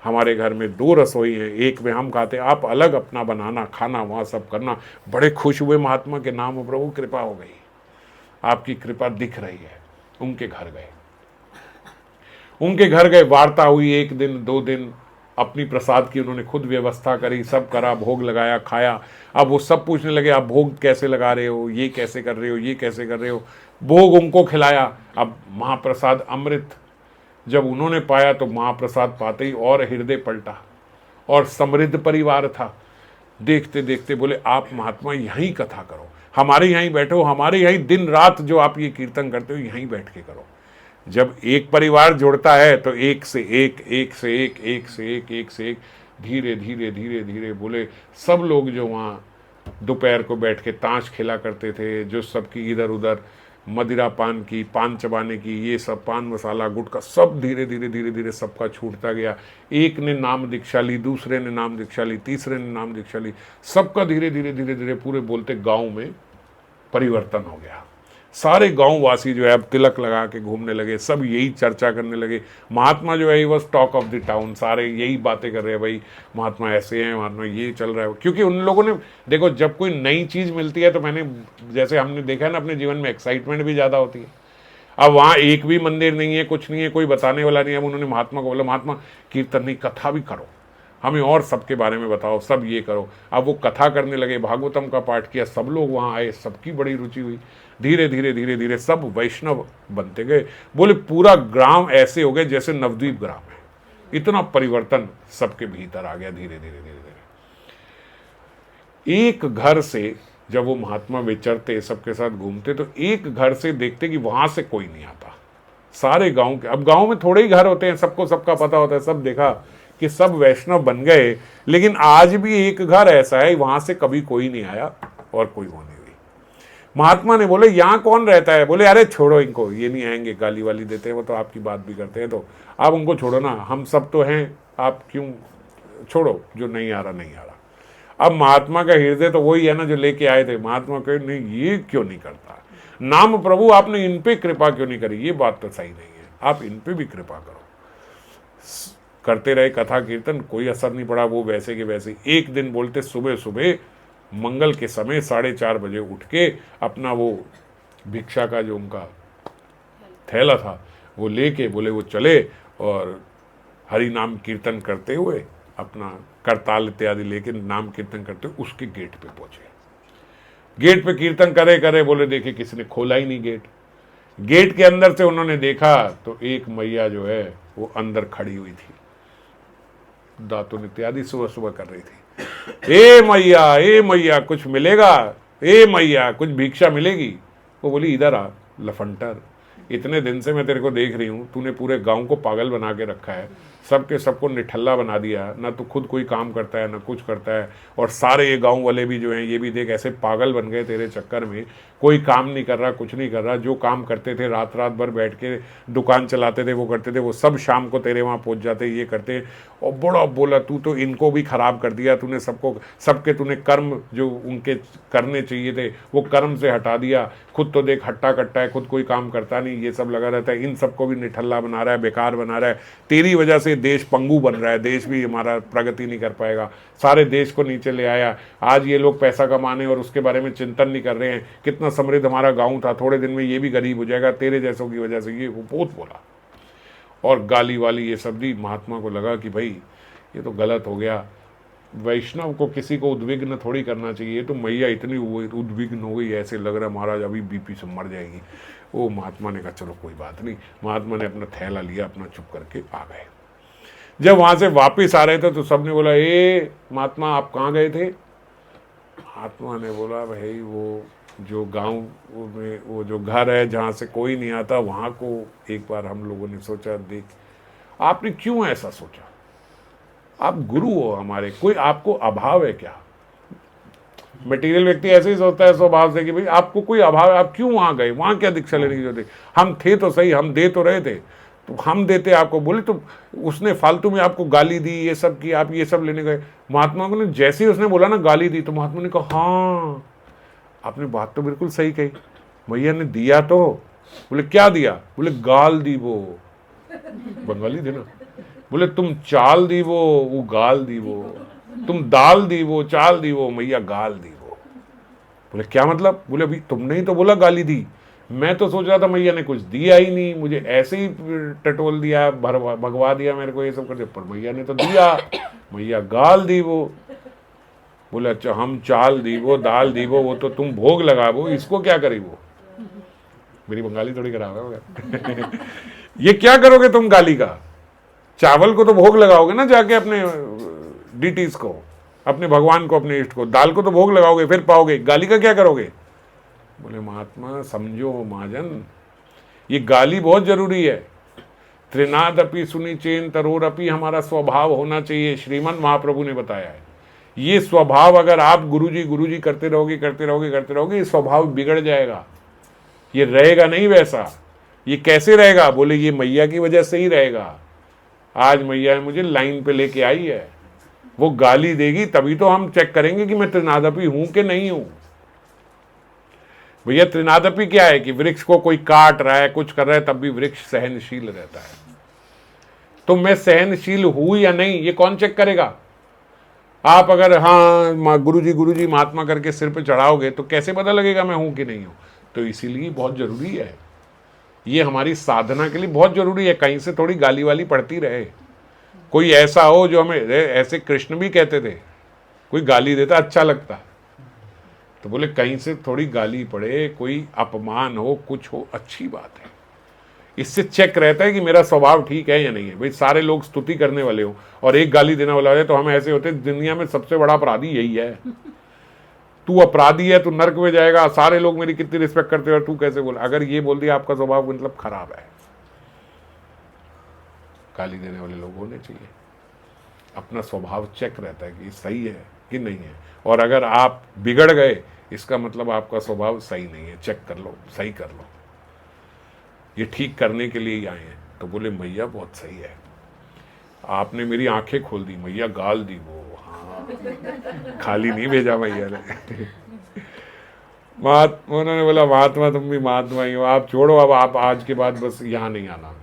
A: हमारे घर में 2 रसोई है, एक में हम खाते, आप अलग अपना बनाना, खाना वहाँ सब करना। बड़े खुश हुए महात्मा के नाम प्रभु कृपा हो गई, आपकी कृपा दिख रही है। उनके घर गए, वार्ता हुई, 1 दिन 2 दिन, अपनी प्रसाद की उन्होंने खुद व्यवस्था करी, सब करा, भोग लगाया, खाया। अब वो सब पूछने लगे आप भोग कैसे लगा रहे हो, ये कैसे कर रहे हो, ये कैसे कर रहे हो। भोग उनको खिलाया। अब महाप्रसाद अमृत जब उन्होंने पाया तो महाप्रसाद पाते ही और हृदय पलटा, और समृद्ध परिवार था। देखते देखते बोले आप महात्मा यहीं कथा करो, हमारे यहीं बैठो, हमारे यहीं दिन रात जो आप ये कीर्तन करते हो यहीं बैठ के करो। जब एक परिवार जुड़ता है तो एक से एक धीरे धीरे बोले सब लोग जो वहाँ दोपहर को बैठ के ताश खेला करते थे, जो सबकी इधर उधर मदिरा पान की, पान चबाने की, ये सब पान मसाला गुटखा सब धीरे धीरे सबका छूटता गया। एक ने नाम दीक्षा ली, दूसरे ने नाम दीक्षा ली, तीसरे ने नाम दीक्षा ली, सबका धीरे धीरे पूरे बोलते गांव में परिवर्तन हो गया। सारे गांव वासी जो है अब तिलक लगा के घूमने लगे, सब यही चर्चा करने लगे। महात्मा जो है he was talk of the town, सारे यही बातें कर रहे हैं, भाई महात्मा ऐसे हैं, महात्मा ये चल रहा है। क्योंकि उन लोगों ने देखो जब कोई नई चीज़ मिलती है तो मैंने जैसे हमने देखा है ना अपने जीवन में एक्साइटमेंट भी ज़्यादा होती है। अब वहाँ एक भी मंदिर नहीं है, कुछ नहीं है, कोई बताने वाला नहीं है। अब उन्होंने महात्मा को बोला महात्मा कीर्तन नहीं, कथा भी करो, हमें और सबके बारे में बताओ, सब ये करो। अब वो कथा करने लगे, भागवतम का पाठ किया, सब लोग वहाँ आए, सबकी बड़ी रुचि हुई। धीरे धीरे सब वैष्णव बनते गए। बोले पूरा ग्राम ऐसे हो गए जैसे नवद्वीप ग्राम है, इतना परिवर्तन सबके भीतर आ गया धीरे धीरे। एक घर से जब वो महात्मा विचरते, सबके साथ घूमते, तो एक घर से देखते कि वहां से कोई नहीं आता। सारे गांव के, अब गांव में थोड़े ही घर होते हैं, सबको सबका पता होता है, सब देखा कि सब वैष्णव बन गए। लेकिन आज भी एक घर ऐसा है वहां से कभी कोई नहीं आया और कोई वो नहीं हुई। महात्मा ने बोले यहाँ कौन रहता है? बोले अरे छोड़ो इनको, ये नहीं आएंगे, गाली वाली देते हैं, वो तो आपकी बात भी करते हैं, तो आप उनको छोड़ो ना, हम सब तो हैं, आप क्यों छोड़ो, जो नहीं आ रहा नहीं आ रहा। अब महात्मा का हृदय तो वही है ना जो लेके आए थे। महात्मा कहे नहीं ये क्यों नहीं करता, नाम प्रभु आपने इन पे कृपा क्यों नहीं करी, ये बात तो सही नहीं है, आप इन पे भी कृपा करो। करते रहे कथा कीर्तन, कोई असर नहीं पड़ा, वो वैसे के वैसे। एक दिन बोलते सुबह सुबह मंगल के समय 4:30 बजे उठ के अपना वो भिक्षा का जो उनका थैला था वो लेके बोले वो चले, और हरि नाम कीर्तन करते हुए अपना करताल इत्यादि लेके नाम कीर्तन करते हुए उसके गेट पे पहुंचे। गेट पे कीर्तन करे करे बोले देखे किसी ने खोला ही नहीं गेट। गेट के अंदर से उन्होंने देखा तो एक मैया जो है वो अंदर खड़ी हुई थी, दातुन इत्यादि सुबह सुबह कर रही थी। ए मैया कुछ मिलेगा, ए मैया कुछ भिक्षा मिलेगी। वो बोली इधर आ लफंटर, इतने दिन से मैं तेरे को देख रही हूँ, तूने पूरे गांव को पागल बना के रखा है, सबके सबको निठल्ला बना दिया, ना तो खुद कोई काम करता है ना कुछ करता है। और सारे ये गांव वाले भी जो हैं ये भी देख ऐसे पागल बन गए तेरे चक्कर में, कोई काम नहीं कर रहा, कुछ नहीं कर रहा। जो काम करते थे रात रात भर बैठ के दुकान चलाते थे वो करते थे, वो सब शाम को तेरे वहाँ पहुँच जाते, ये करते। और बड़ा बोला तू तो इनको भी खराब कर दिया तूने, सबको सबके तूने कर्म जो उनके करने चाहिए थे वो कर्म से हटा दिया। खुद तो देख हट्टा कट्टा है, खुद कोई काम करता नहीं, ये सब लगा रहता है, इन सबको भी निठल्ला बना रहा है, बेकार बना रहा है। तेरी वजह से देश पंगु बन रहा है, देश भी हमारा प्रगति नहीं कर पाएगा, सारे देश को नीचे ले आया। आज ये लोग पैसा कमाने और उसके बारे में चिंतन नहीं कर रहे हैं। कितना समृद्ध हमारा गांव था, थोड़े दिन में ये भी गरीब हो जाएगा तेरे जैसों की वजह से। ये वो बहुत बोला और गाली वाली ये सब दी। महात्मा को लगा कि भाई ये तो गलत हो गया, वैष्णव को किसी को उद्विग्न थोड़ी करना चाहिए। तो मैया इतनी उद्विग्न हो गई, ऐसे लग रहा महाराज अभी बीपी से मर जाएगी। वो महात्मा ने कहा चलो कोई बात नहीं। महात्मा ने अपना थैला लिया, अपना चुप करके आ गए। जब वहां से वापस आ रहे थे तो सबने बोला ए महात्मा आप कहाँ गए थे? महात्मा ने बोला भाई वो जो गांव में वो जो घर है जहाँ से कोई नहीं आता वहाँ को एक बार हम लोगों ने सोचा देख। आपने क्यों ऐसा सोचा? आप गुरु हो हमारे, कोई आपको अभाव है क्या? मटेरियल व्यक्ति ऐसे ही सोचता है स्वभाव से कि भाई आपको कोई अभाव है, आप क्यों वहां गए? वहां क्या दीक्षा लेने की जरूरत है? हम थे तो सही, हम दे तो रहे थे, तो हम देते आपको। बोले तो उसने फालतू में आपको गाली दी, ये सब की, आप ये सब लेने गए। महात्मा को ने जैसे ही उसने बोला ना गाली दी, तो महात्मा ने कहा हाँ आपने बात तो बिल्कुल सही कही, भैया ने दिया तो। बोले क्या दिया? बोले गाल दी वो, बंगाली थे ना। बोले तुम चाल दी वो गाल दी वो, तुम दाल दी वो चाल दी वो, मैया गाल दी वो। बोले क्या मतलब? बोले अभी तुमने ही तो बोला गाली दी, मैं तो सोच रहा था मैया ने कुछ दिया ही नहीं, मुझे ऐसे ही टटोल दिया, भगवा दिया मेरे को, ये सब कर दिया, पर मैया ने तो दिया, मैया गाल दी वो। बोले अच्छा हम चाल दी वो दाल दी वो तो तुम भोग लगा वो, इसको क्या करी वो? मेरी बंगाली थोड़ी खराब है ये क्या करोगे तुम गाली का? चावल को तो भोग लगाओगे ना जाके अपने डीटीज को, अपने भगवान को, अपने इष्ट को। दाल को तो भोग लगाओगे फिर पाओगे, गाली का क्या करोगे? बोले महात्मा समझो महाजन, ये गाली बहुत जरूरी है। त्रिनादपि सुनी चेन तरोरपि हमारा स्वभाव होना चाहिए, श्रीमन महाप्रभु ने बताया है। ये स्वभाव अगर आप गुरुजी करते रहोगे, ये स्वभाव बिगड़ जाएगा, ये रहेगा नहीं वैसा। ये कैसे रहेगा? बोले ये मैया की वजह से ही रहेगा। आज मैया मुझे लाइन पे लेके आई है, वो गाली देगी तभी तो हम चेक करेंगे कि मैं त्रिनादपि हूं कि नहीं हूं। भैया त्रिनादपि क्या है कि वृक्ष को कोई काट रहा है, कुछ कर रहा है, तब भी वृक्ष सहनशील रहता है। तो मैं सहनशील हूं या नहीं ये कौन चेक करेगा? आप अगर हाँ गुरुजी महात्मा करके सिर पे चढ़ाओगे तो कैसे पता लगेगा मैं हूं कि नहीं हूं? तो इसीलिए बहुत जरूरी है, ये हमारी साधना के लिए बहुत जरूरी है। कहीं से थोड़ी गाली वाली पड़ती रहे। कोई ऐसा हो जो हमें, ऐसे कृष्ण भी कहते थे, कोई गाली देता अच्छा लगता, तो बोले कहीं से थोड़ी गाली पड़े, कोई अपमान हो, कुछ हो, अच्छी बात है। इससे चेक रहता है कि मेरा स्वभाव ठीक है या नहीं है। भाई सारे लोग स्तुति करने वाले हो और एक गाली देने वाला है तो हम ऐसे होते, दुनिया में सबसे बड़ा अपराधी यही है। तू अपराधी है, तू नर्क में जाएगा, सारे लोग मेरी कितनी रिस्पेक्ट करते हैं और तू कैसे बोल? अगर ये बोल दिया आपका स्वभाव मतलब खराब है। गाली देने वाले लोग होने चाहिए, अपना स्वभाव चेक रहता है कि सही है कि नहीं है। और अगर आप बिगड़ गए इसका मतलब आपका स्वभाव सही नहीं है, चेक कर लो, सही कर लो। ये ठीक करने के लिए ही आए हैं। तो बोले मैया बहुत सही है, आपने मेरी आंखें खोल दी, मैया गाल दी वो, हाँ खाली नहीं भेजा मैया ने उन्होंने बोला महात्मा तुम भी महात्मा ही हो, आप छोड़ो, अब आप आज के बाद बस यहाँ नहीं आना,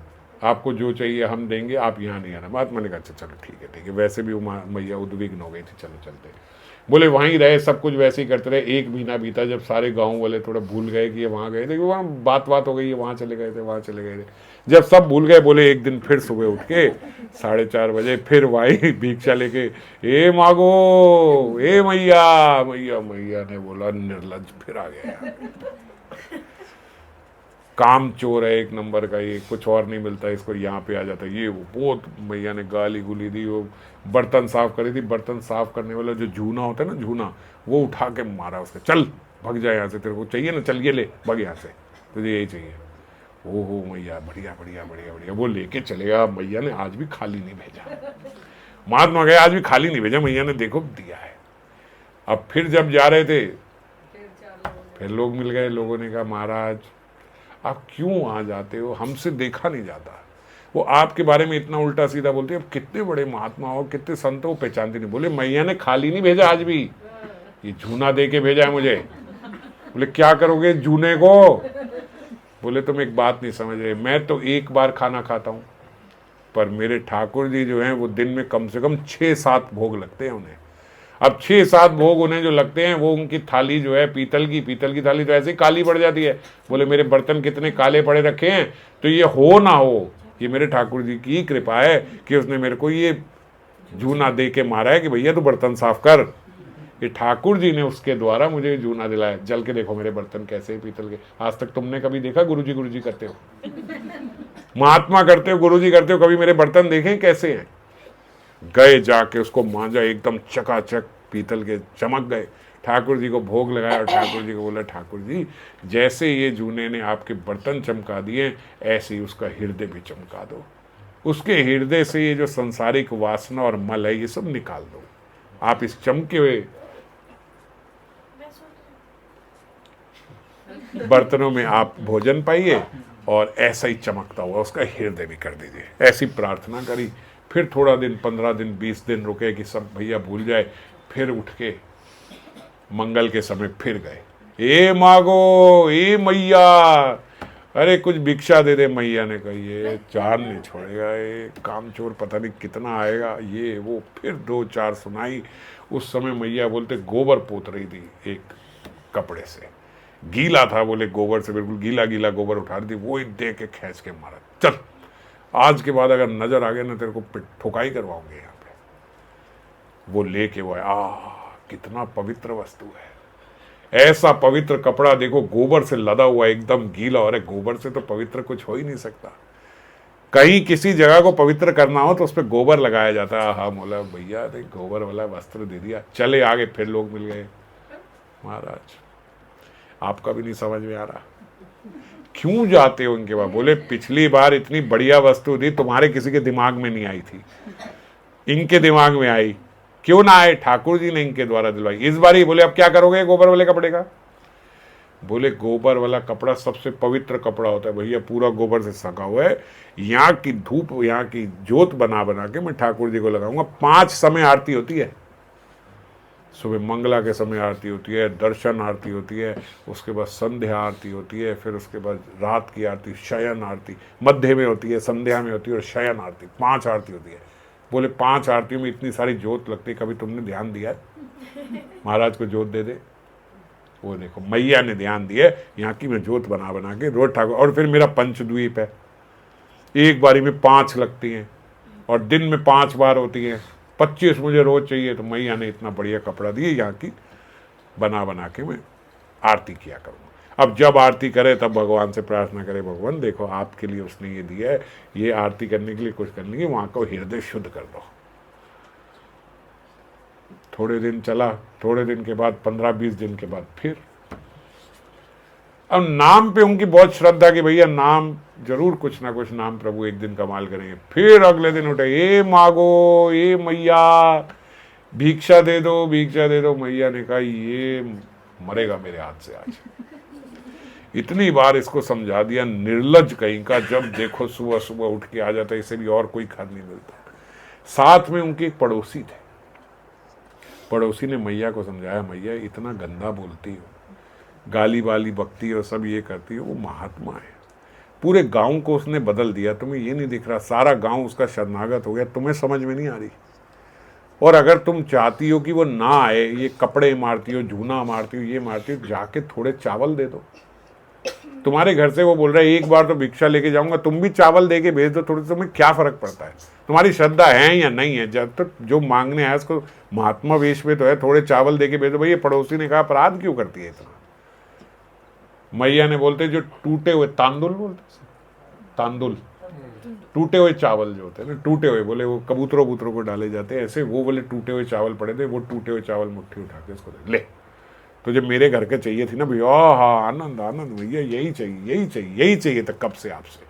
A: आपको जो चाहिए हम देंगे, आप यहाँ नहीं आना। महात्मा ने कहा अच्छा चलो ठीक है। वैसे भी मैया उद्विग्न हो गई थी, चलो चलते। बोले वहीं रहे, सब कुछ वैसे ही करते रहे। एक महीना बीता, जब सारे गांव वाले थोड़ा भूल गए कि ये वहाँ गए थे, वहाँ बात हो गई, वहाँ चले गए थे। जब सब भूल गए, बोले एक दिन फिर सुबह उठ के 4:30 बजे फिर वही भिक्षा लेके ए मांगो, ए मैया ने बोला निर्लज फिर आ गया। काम चोर है एक नंबर का, ये कुछ और नहीं मिलता इसको, यहाँ पे आ जाता है ये वो। बहुत मैया ने गाली गुली दी। वो बर्तन साफ करी थी, बर्तन साफ करने वाला जो जूना होता है ना, जूना, वो उठा के मारा उसके, चल भग जाए यहाँ से, तेरे को चाहिए ना, चल ये ले भग यहाँ से, तुझे यही चाहिए। हो मैया बढ़िया बढ़िया बढ़िया बढ़िया, वो लेके चलेगा। मैया ने आज भी खाली नहीं भेजा, महात्मा गए आज भी खाली नहीं भेजा, मैया ने देखो दिया है। अब फिर जब जा रहे थे फिर लोग मिल गए, लोगों ने कहा महाराज आप क्यों आ जाते हो, हमसे देखा नहीं जाता। वो आपके बारे में इतना उल्टा सीधा बोलते हैं, अब कितने बड़े महात्मा हो, कितने संत हो, पहचानते नहीं। बोले मैया ने खाली नहीं भेजा आज भी, ये जूना दे के भेजा है मुझे। बोले क्या करोगे जूने को? बोले तुम एक बात नहीं समझ रहे, मैं तो एक बार खाना खाता हूं, पर मेरे ठाकुर जी जो हैं वो दिन में कम से कम 6-7 भोग लगते हैं उन्हें। अब 6-7 भोग उन्हें जो लगते हैं, वो उनकी थाली जो है पीतल की थाली तो ऐसे ही काली पड़ जाती है। बोले मेरे बर्तन कितने काले पड़े रखे हैं, तो ये हो ना हो, ये मेरे ठाकुर जी की कृपा है कि उसने मेरे को ये जूना दे के मारा है कि भैया तू बर्तन साफ कर। ये ठाकुर जी ने उसके द्वारा मुझे जूना दिलाया। जल के देखो मेरे बर्तन कैसे पीतल के। आज तक तुमने कभी देखा गुरुजी करते हो, महात्मा करते हो, गुरुजी करते हो, कभी मेरे बर्तन देखे कैसे हैं? गए जाके उसको मांजा, एकदम चकाचक पीतल के चमक गए। ठाकुर जी को भोग लगाया और ठाकुर जी को बोला ठाकुर जी जैसे ये जूने ने आपके बर्तन चमका दिए, ऐसे ही उसका हृदय भी चमका दो। उसके हृदय से ये जो संसारिक वासना और मल है ये सब निकाल दो। आप इस चमके हुए बर्तनों में आप भोजन पाइए और ऐसा ही चमकता हुआ उसका हृदय भी कर दीजिए। ऐसी प्रार्थना करी। फिर थोड़ा दिन, 15 दिन, 20 दिन रुके कि सब भैया भूल जाए। फिर उठ के मंगल के समय फिर गए, ए मागो, ए मैया, अरे कुछ भिक्षा दे दे। मैया ने कहा ये चार नहीं छोड़ेगा, ये कामचोर पता नहीं कितना आएगा, ये वो। फिर 2-4 सुनाई। उस समय मैया बोलते गोबर पोत रही थी एक कपड़े से, गीला था, बोले गोबर से बिल्कुल गीला गीला गोबर उठा रही थी। वो ही दे के खींच के मारा, चल आज के बाद अगर नजर आ गया ना तेरे को ठुकाई करवाऊंगे यहाँ पे। वो लेके वो आया, कितना पवित्र वस्तु है। ऐसा पवित्र कपड़ा देखो, गोबर से लदा हुआ, एकदम गीला। और गोबर से तो पवित्र कुछ हो ही नहीं सकता। कहीं किसी जगह को पवित्र करना हो तो उस पर गोबर लगाया जाता है। हाँ बोला भैया देख गोबर वाला वस्त्र दे दिया। चले आगे, फिर लोग मिल गए, महाराज आपका भी नहीं समझ में आ रहा, क्यों जाते हो इनके पास? बोले पिछली बार इतनी बढ़िया वस्तु दी, तुम्हारे किसी के दिमाग में नहीं आई थी, इनके दिमाग में आई। क्यों ना आए? ठाकुर जी ने इनके द्वारा दिलवाई। इस बार ही बोले अब क्या करोगे गोबर वाले कपड़े का? बोले गोबर वाला कपड़ा सबसे पवित्र कपड़ा होता है भैया, पूरा गोबर से सका हुआ है। यहाँ की धूप, यहाँ की जोत बना बना के मैं ठाकुर जी को लगाऊंगा। 5 समय आरती होती है। सुबह मंगला के समय आरती होती है, दर्शन आरती होती है, उसके बाद संध्या आरती होती है, फिर उसके बाद रात की आरती, शयन आरती मध्य में होती है, संध्या में होती है और शयन आरती। 5 आरती होती है। बोले 5 आरतियों में इतनी सारी जोत लगती है, कभी तुमने ध्यान दिया है महाराज को जोत दे दे? वो देखो मैया ने ध्यान दिया, यहाँ की मैं जोत बना बना के रोज ठाकुर। और फिर मेरा पंचद्वीप है, एक बारी में 5 लगती हैं और दिन में 5 बार होती हैं। 25 मुझे रोज चाहिए, तो मैया ने इतना बढ़िया कपड़ा दिया, यहाँ की बना बना के मैं आरती किया करूँगा। अब जब आरती करे तब भगवान से प्रार्थना करे, भगवान देखो आपके लिए उसने ये दिया है, ये आरती करने के लिए कुछ करने के, वहाँ को हृदय शुद्ध कर दो। थोड़े दिन चला, थोड़े दिन के बाद 15-20 दिन के बाद फिर अब नाम पे उनकी बहुत श्रद्धा कि भैया नाम जरूर कुछ ना कुछ नाम प्रभु एक दिन कमाल करेंगे। फिर अगले दिन उठे, ए मागो, ए मैया भिक्षा दे दो, भिक्षा दे दो। मैया ने कहा ये मरेगा मेरे हाथ से आज। इतनी बार इसको समझा दिया, निर्लज कहीं का। जब देखो सुबह सुबह उठ के आ जाता, इसे भी और कोई घर नहीं मिलता। साथ में उनके एक पड़ोसी थे, पड़ोसी ने मैया को समझाया, मैया इतना गंदा बोलती हो, गाली वाली बकती हो, सब ये करती हो, वो महात्मा है। पूरे गांव को उसने बदल दिया, तुम्हें ये नहीं दिख रहा? सारा गांव उसका शरणागत हो गया, तुम्हें समझ में नहीं आ रही? और अगर तुम चाहती हो कि वो ना आए, ये कपड़े मारती हो, जूना मारती हो, ये मारती हो, जाके थोड़े चावल दे दो। तुम्हारे घर से वो बोल रहा है एक बार तो भिक्षा लेके जाऊंगा, तुम भी चावल दे के भेज दो थोड़े, तुम्हें क्या फर्क पड़ता है? तुम्हारी श्रद्धा है या नहीं है? जब तक जो मांगने आया उसको महात्मा वेश में तो है, थोड़े चावल दे के भेज दो। भाई ये पड़ोसी ने कहा अपराध क्यों करती है इतना? मैया ने बोलते जो टूटे हुए तांदुल, बोलते तांदुल, टूटे हुए चावल जो होते हैं ना, टूटे हुए, बोले वो कबूतरों को डाले जाते हैं ऐसे, वो बोले टूटे हुए चावल पड़े थे, वो टूटे हुए चावल मुट्ठी उठा के उसको दे, ले तो जब मेरे घर के चाहिए थी ना भैया, हाँ आनंद आनंद भैया, यही चाहिए यही चाहिए यही चाहिए था कब से आपसे।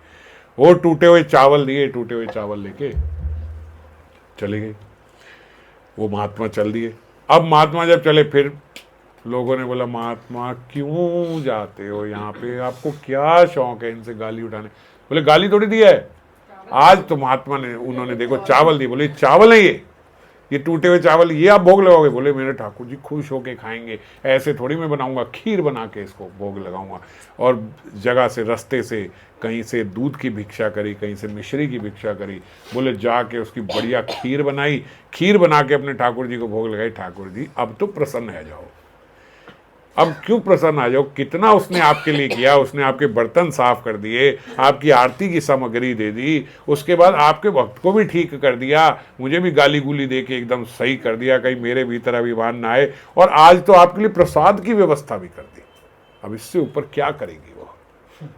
A: वो टूटे हुए चावल दिए, टूटे हुए चावल लेके चले गए। वो महात्मा चल दिए। अब महात्मा जब चले, फिर लोगों ने बोला महात्मा क्यों जाते हो यहाँ पे, आपको क्या शौक है इनसे गाली उठाने। बोले गाली थोड़ी दिया है, आज तो महात्मा ने, उन्होंने देखो चावल दिए। बोले चावल है ये टूटे हुए चावल, ये आप भोग लगाओगे। बोले मेरे ठाकुर जी खुश होके खाएंगे, ऐसे थोड़ी मैं बनाऊंगा, खीर बना के इसको भोग लगाऊंगा। और जगह से, रास्ते से कहीं से दूध की भिक्षा करी, कहीं से मिश्री की भिक्षा करी। बोले जाके उसकी बढ़िया खीर बनाई, खीर बना के अपने ठाकुर जी को भोग लगाई। ठाकुर जी अब तो प्रसन्न है जाओ, अब क्यों प्रसन्न आ जाओ, कितना उसने आपके लिए किया, उसने आपके बर्तन साफ कर दिए, आपकी आरती की सामग्री दे दी, उसके बाद आपके भक्त को भी ठीक कर दिया, मुझे भी गाली गुली दे के एकदम सही कर दिया, कहीं मेरे भीतर अभिमान ना आए, और आज तो आपके लिए प्रसाद की व्यवस्था भी कर दी। अब इससे ऊपर क्या करेगी वो,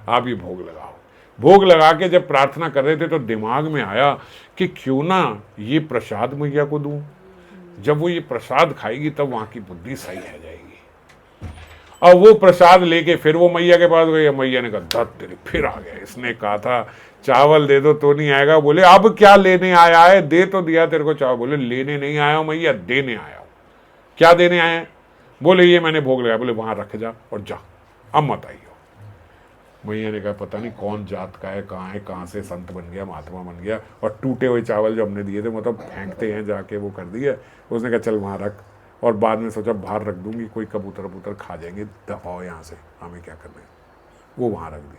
A: आप ये भोग लगाओ। भोग लगा के जब प्रार्थना कर रहे थे तो दिमाग में आया कि क्यों ना ये प्रसाद मैया को दूं, जब वो ये प्रसाद खाएगी तब वहां की बुद्धि सही है जाएगी। अब वो प्रसाद लेके फिर वो मैया के पास गई। मैया ने कहा धत तेरे, फिर आ गया, इसने कहा था चावल दे दो तो नहीं आएगा। बोले अब क्या लेने आया है, दे तो दिया तेरे को चावल। बोले लेने नहीं आया हूं मैया, देने आया हूं। क्या देने आए हैं? बोले ये मैंने भोग लगाया। बोले वहां रख जा और जा, अब मत आइयो। मैया ने कहा पता नहीं कौन जात का है, कहाँ से संत बन गया, महात्मा बन गया, और टूटे हुए चावल जो हमने दिए थे मतलब फेंकते हैं जाके, वो कर दिया। उसने कहा चल वहां रख, और बाद में सोचा बाहर रख दूंगी, कोई कबूतर वबूतर खा जाएंगे, दफाओ यहाँ से, हमें क्या करना है। वो वहाँ रख दी।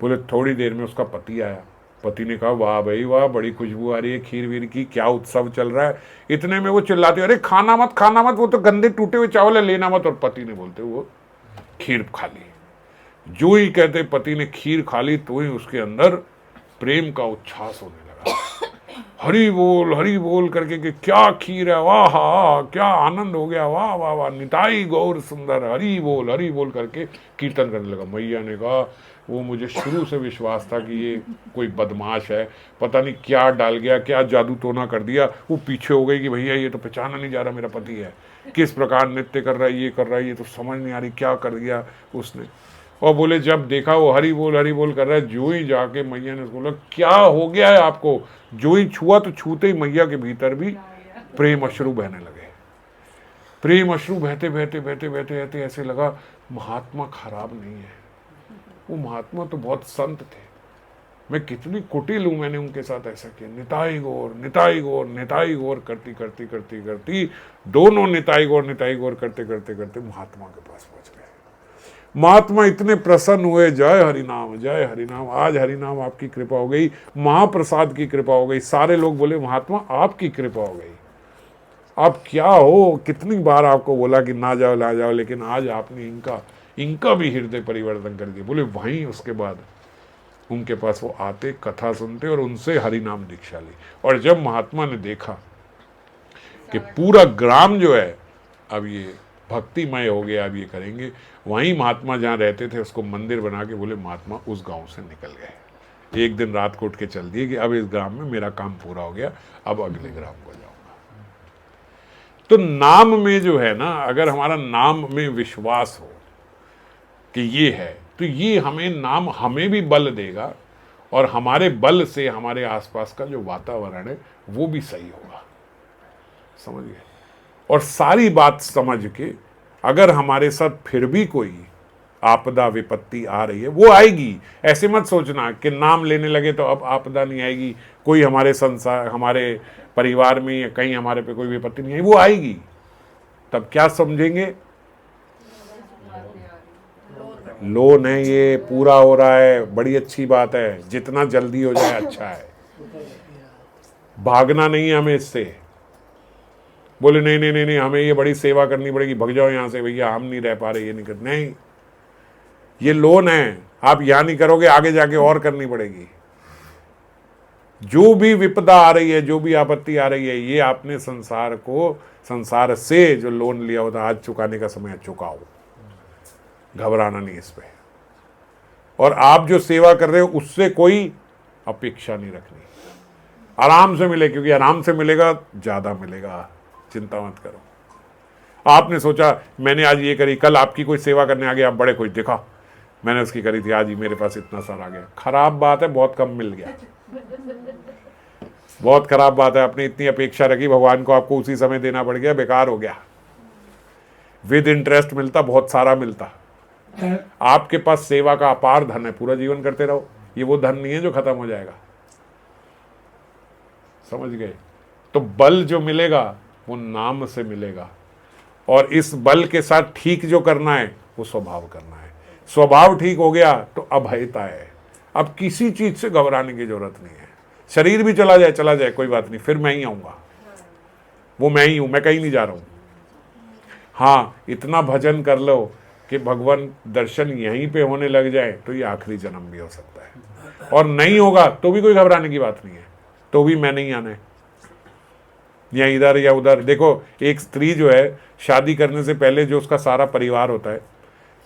A: बोले थोड़ी देर में उसका पति आया। पति ने कहा वाह भाई वाह, बड़ी खुशबू आ रही है खीर वीर की, क्या उत्सव चल रहा है। इतने में वो चिल्लाती, अरे खाना मत खाना मत, वो तो गंदे टूटे हुए चावल है, लेना मत। और पति ने बोलते वो खीर खा ली। जो ही कहते पति ने खीर खा ली तो ही उसके अंदर प्रेम का उच्छ्वास होने लगा। हरि बोल करके कि क्या खीर है, वाह हा, क्या आनंद हो गया, वाह वाह वाह, निताई गौर सुंदर, हरि बोल करके कीर्तन करने लगा। मैया ने कहा वो मुझे शुरू से विश्वास था कि ये कोई बदमाश है, पता नहीं क्या डाल गया, क्या जादू टोना कर दिया। वो पीछे हो गई कि भैया ये तो पहचाना नहीं जा रहा मेरा पति है, किस प्रकार नृत्य कर रहा है, ये कर रहा है, ये तो समझ नहीं आ रही क्या कर दिया उसने। और बोले जब देखा वो हरि बोल कर रहा है, जो ही जाके मैया ने बोला क्या हो गया है आपको। जो ही छुआ तो छूते ही मैया के भीतर भी प्रेम अश्रु बहने लगे। प्रेम अश्रु बहते बहते बहते बहते बहते ऐसे लगा महात्मा खराब नहीं है, वो महात्मा तो बहुत संत थे, मैं कितनी कुटिल हूं, मैंने उनके साथ ऐसा किया। निताई गौर निताई गौर निताई गौर करती करती करती करती दोनों निताई गौर करते करते करते महात्मा के पास पहुंच गए। महात्मा इतने प्रसन्न हुए, जय हरिनाम, आज हरिनाम आपकी कृपा हो गई, महाप्रसाद की कृपा हो गई। सारे लोग बोले महात्मा आपकी कृपा हो गई, आप क्या हो, कितनी बार आपको बोला कि ना जाओ, लेकिन आज आपने इनका भी हृदय परिवर्तन कर दिया। बोले वहीं उसके बाद उनके पास वो आते, कथा सुनते और उनसे हरिनाम दीक्षा ली। और जब महात्मा ने देखा कि पूरा ग्राम जो है अब ये भक्तिमय हो गया, अब ये करेंगे, वहीं महात्मा जहाँ रहते थे उसको मंदिर बना के बोले महात्मा उस गांव से निकल गए। एक दिन रात को उठ के चल दिए कि अब इस ग्राम में मेरा काम पूरा हो गया, अब अगले ग्राम को जाऊंगा। तो नाम में जो है ना, अगर हमारा नाम में विश्वास हो कि ये है, तो ये नाम हमें भी बल देगा, और हमारे बल से हमारे आसपास का जो वातावरण है वो भी सही होगा। समझ गए? और सारी बात समझ के अगर हमारे साथ फिर भी कोई आपदा विपत्ति आ रही है, वो आएगी। ऐसे मत सोचना कि नाम लेने लगे तो अब आपदा नहीं आएगी, कोई हमारे संसार, हमारे परिवार में या कहीं हमारे पे कोई विपत्ति नहीं आई, वो आएगी। तब क्या समझेंगे? लोन है, ये पूरा हो रहा है, बड़ी अच्छी बात है, जितना जल्दी हो जाए अच्छा है, भागना नहीं है हमें इससे। बोले नहीं हमें ये बड़ी सेवा करनी पड़ेगी, भग जाओ यहाँ से भैया, हम नहीं रह पा रहे, ये नहीं कर, नहीं, ये लोन है, आप यहाँ नहीं करोगे आगे जाके और करनी पड़ेगी। जो भी विपदा आ रही है, जो भी आपत्ति आ रही है, ये आपने संसार से जो लोन लिया होता आज चुकाने का समय, चुकाओ, घबराना नहीं इस पे। और आप जो सेवा कर रहे हो उससे कोई अपेक्षा नहीं रखनी, आराम से मिले, क्योंकि आराम से मिलेगा ज्यादा मिलेगा, चिंता मत करो। आपने सोचा मैंने आज ये करी, कल आपकी कोई सेवा करने आ गया, आप बड़े खुश, देखा मैंने उसकी करी थी, आज ही मेरे पास इतना सारा आ गया। खराब बात है, बहुत कम मिल गया, बहुत खराब बात है। आपने इतनी अपेक्षा रखी भगवान को, आपको उसी समय देना पड़ गया, बेकार हो गया। विद इंटरेस्ट मिलता, बहुत सारा मिलता। आपके पास सेवा का अपार धन है, पूरा जीवन करते रहो। ये वो धन नहीं है जो खत्म हो जाएगा, समझ गए? तो बल जो मिलेगा वो नाम से मिलेगा, और इस बल के साथ ठीक जो करना है वो स्वभाव करना है। स्वभाव ठीक हो गया तो अभयता है। अब किसी चीज से घबराने की जरूरत नहीं है। शरीर भी चला जाए कोई बात नहीं, फिर मैं ही आऊंगा, वो मैं ही हूं, मैं कहीं नहीं जा रहा हूं। हाँ, इतना भजन कर लो कि भगवान दर्शन यहीं पे होने लग जाए तो ये आखिरी जन्म भी हो सकता है, और नहीं होगा तो भी कोई घबराने की बात नहीं है, तो भी मैं नहीं आना है, या इधर या उधर। देखो, एक स्त्री जो है शादी करने से पहले जो उसका सारा परिवार होता है,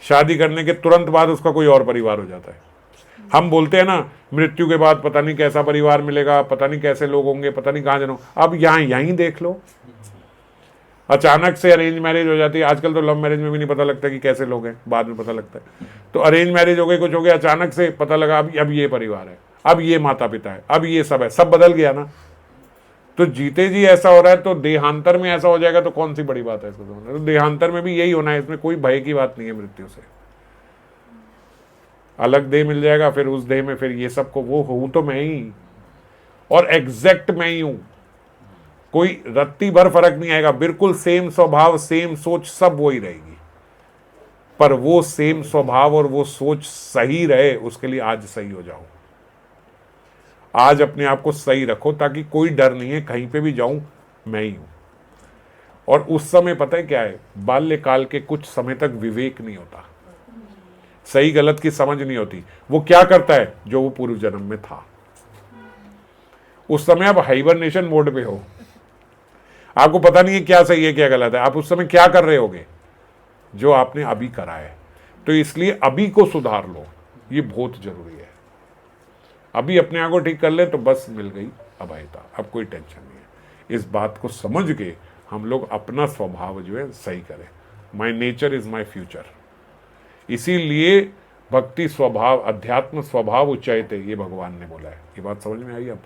A: शादी करने के तुरंत बाद उसका कोई और परिवार हो जाता है। हम बोलते हैं ना, मृत्यु के बाद पता नहीं कैसा परिवार मिलेगा, पता नहीं कैसे लोग होंगे, पता नहीं कहाँ जाना। अब यहीं देख लो, अचानक से अरेंज मैरिज हो जाती है। आजकल तो लव मैरिज में भी नहीं पता लगता कि कैसे लोग हैं, बाद में पता लगता है। तो अरेंज मैरिज हो गई, कुछ हो गया, अचानक से पता लगा अब ये परिवार है, अब ये माता पिता है, अब ये सब है, सब बदल गया ना। तो जीते जी ऐसा हो रहा है, तो देहांतर में ऐसा हो जाएगा तो कौन सी बड़ी बात है इसको समझना। तो देहांतर में भी यही होना है, इसमें कोई भय की बात नहीं है। मृत्यु से अलग देह मिल जाएगा, फिर उस देह में फिर ये सबको वो हूं तो मैं ही, और एग्जैक्ट मैं ही हूं, कोई रत्ती भर फर्क नहीं आएगा। बिल्कुल सेम स्वभाव, सेम सोच, सब वही रहेगी। पर वो सेम स्वभाव और वो सोच सही रहे, उसके लिए आज सही हो जाओ। आज अपने आप को सही रखो, ताकि कोई डर नहीं है, कहीं पे भी जाऊं मैं ही हूं। और उस समय पता है क्या है, बाल्यकाल के कुछ समय तक विवेक नहीं होता, सही गलत की समझ नहीं होती। वो क्या करता है, जो वो पूर्व जन्म में था। उस समय आप हाइबरनेशन मोड पे हो, आपको पता नहीं है क्या सही है क्या गलत है। आप उस समय क्या कर रहे होगे, जो आपने अभी करा है। तो इसलिए अभी को सुधार लो, ये बहुत जरूरी है। अभी अपने आप को ठीक कर ले तो बस मिल गई अभयता, अब कोई टेंशन नहीं है। इस बात को समझ के हम लोग अपना स्वभाव जो है सही करें। My nature is my future. इसीलिए भक्ति स्वभाव, अध्यात्म स्वभाव उच्चयते, ये भगवान ने बोला है। ये बात समझ में आई? अब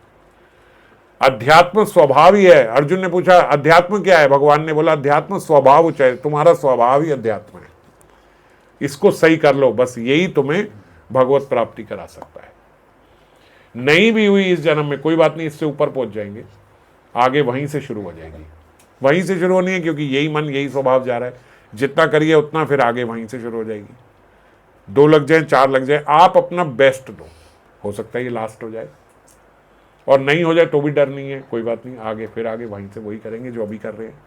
A: अध्यात्म स्वभाव ही है। अर्जुन ने पूछा अध्यात्म क्या है, भगवान ने बोला अध्यात्म स्वभाव उच्चयते, तुम्हारा स्वभाव ही अध्यात्म है। इसको सही कर लो, बस यही तुम्हें भगवत प्राप्ति करा सकता है। नहीं भी हुई इस जन्म में कोई बात नहीं, इससे ऊपर पहुंच जाएंगे, आगे वहीं से शुरू हो जाएगी। वहीं से शुरू होनी है, क्योंकि यही मन, यही स्वभाव जा रहा है। जितना करिए उतना फिर आगे वहीं से शुरू हो जाएगी। 2 लग जाए, 4 लग जाए, आप अपना बेस्ट दो। हो सकता है ये लास्ट हो जाए, और नहीं हो जाए तो भी डर नहीं है, कोई बात नहीं, आगे फिर आगे वहीं से वही करेंगे जो अभी कर रहे हैं।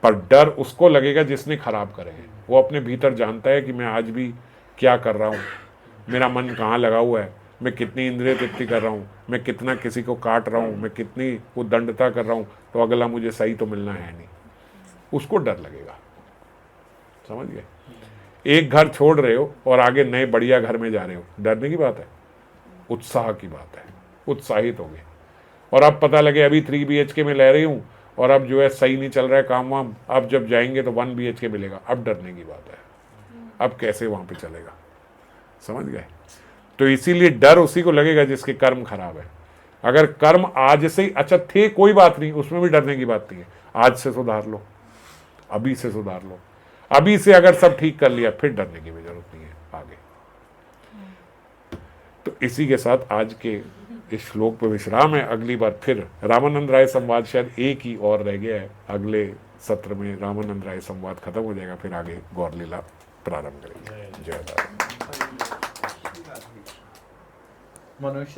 A: पर डर उसको लगेगा जिसने खराब करे हैं। वो अपने भीतर जानता है कि मैं आज भी क्या कर रहा हूँ, मेरा मन कहाँ लगा हुआ है, मैं कितनी इंद्रिय तृप्ति कर रहा हूँ, मैं कितना किसी को काट रहा हूँ, मैं कितनी उद्दंडता कर रहा हूँ, तो अगला मुझे सही तो मिलना है नहीं। उसको डर लगेगा, समझ गए? एक घर छोड़ रहे हो और आगे नए बढ़िया घर में जा रहे हो, डरने की बात है, उत्साह की बात है। उत्साहित हो गए, और अब पता लगे अभी 3 BHK में ले रही हूँ, और अब जो है सही नहीं चल रहा है काम वाम, अब जब जाएंगे तो 1 BHK मिलेगा, अब डरने की बात है। अब कैसे वहां पे चलेगा, समझ गए? तो इसीलिए डर उसी को लगेगा जिसके कर्म खराब है। अगर कर्म आज से ही अच्छा थे, कोई बात नहीं, उसमें भी डरने की बात नहीं है। आज से सुधार लो, अभी से सुधार लो। अभी से अगर सब ठीक कर लिया, फिर डरने की भी जरूरत नहीं है आगे। तो इसी के साथ आज के इस श्लोक पर विश्राम है। अगली बार फिर रामानंद राय संवाद, शायद एक ही और रह गया है। अगले सत्र में रामानंद राय संवाद खत्म हो जाएगा, फिर आगे गौर लीला प्रारंभ करेंगे। जय राम।
B: मनुष्य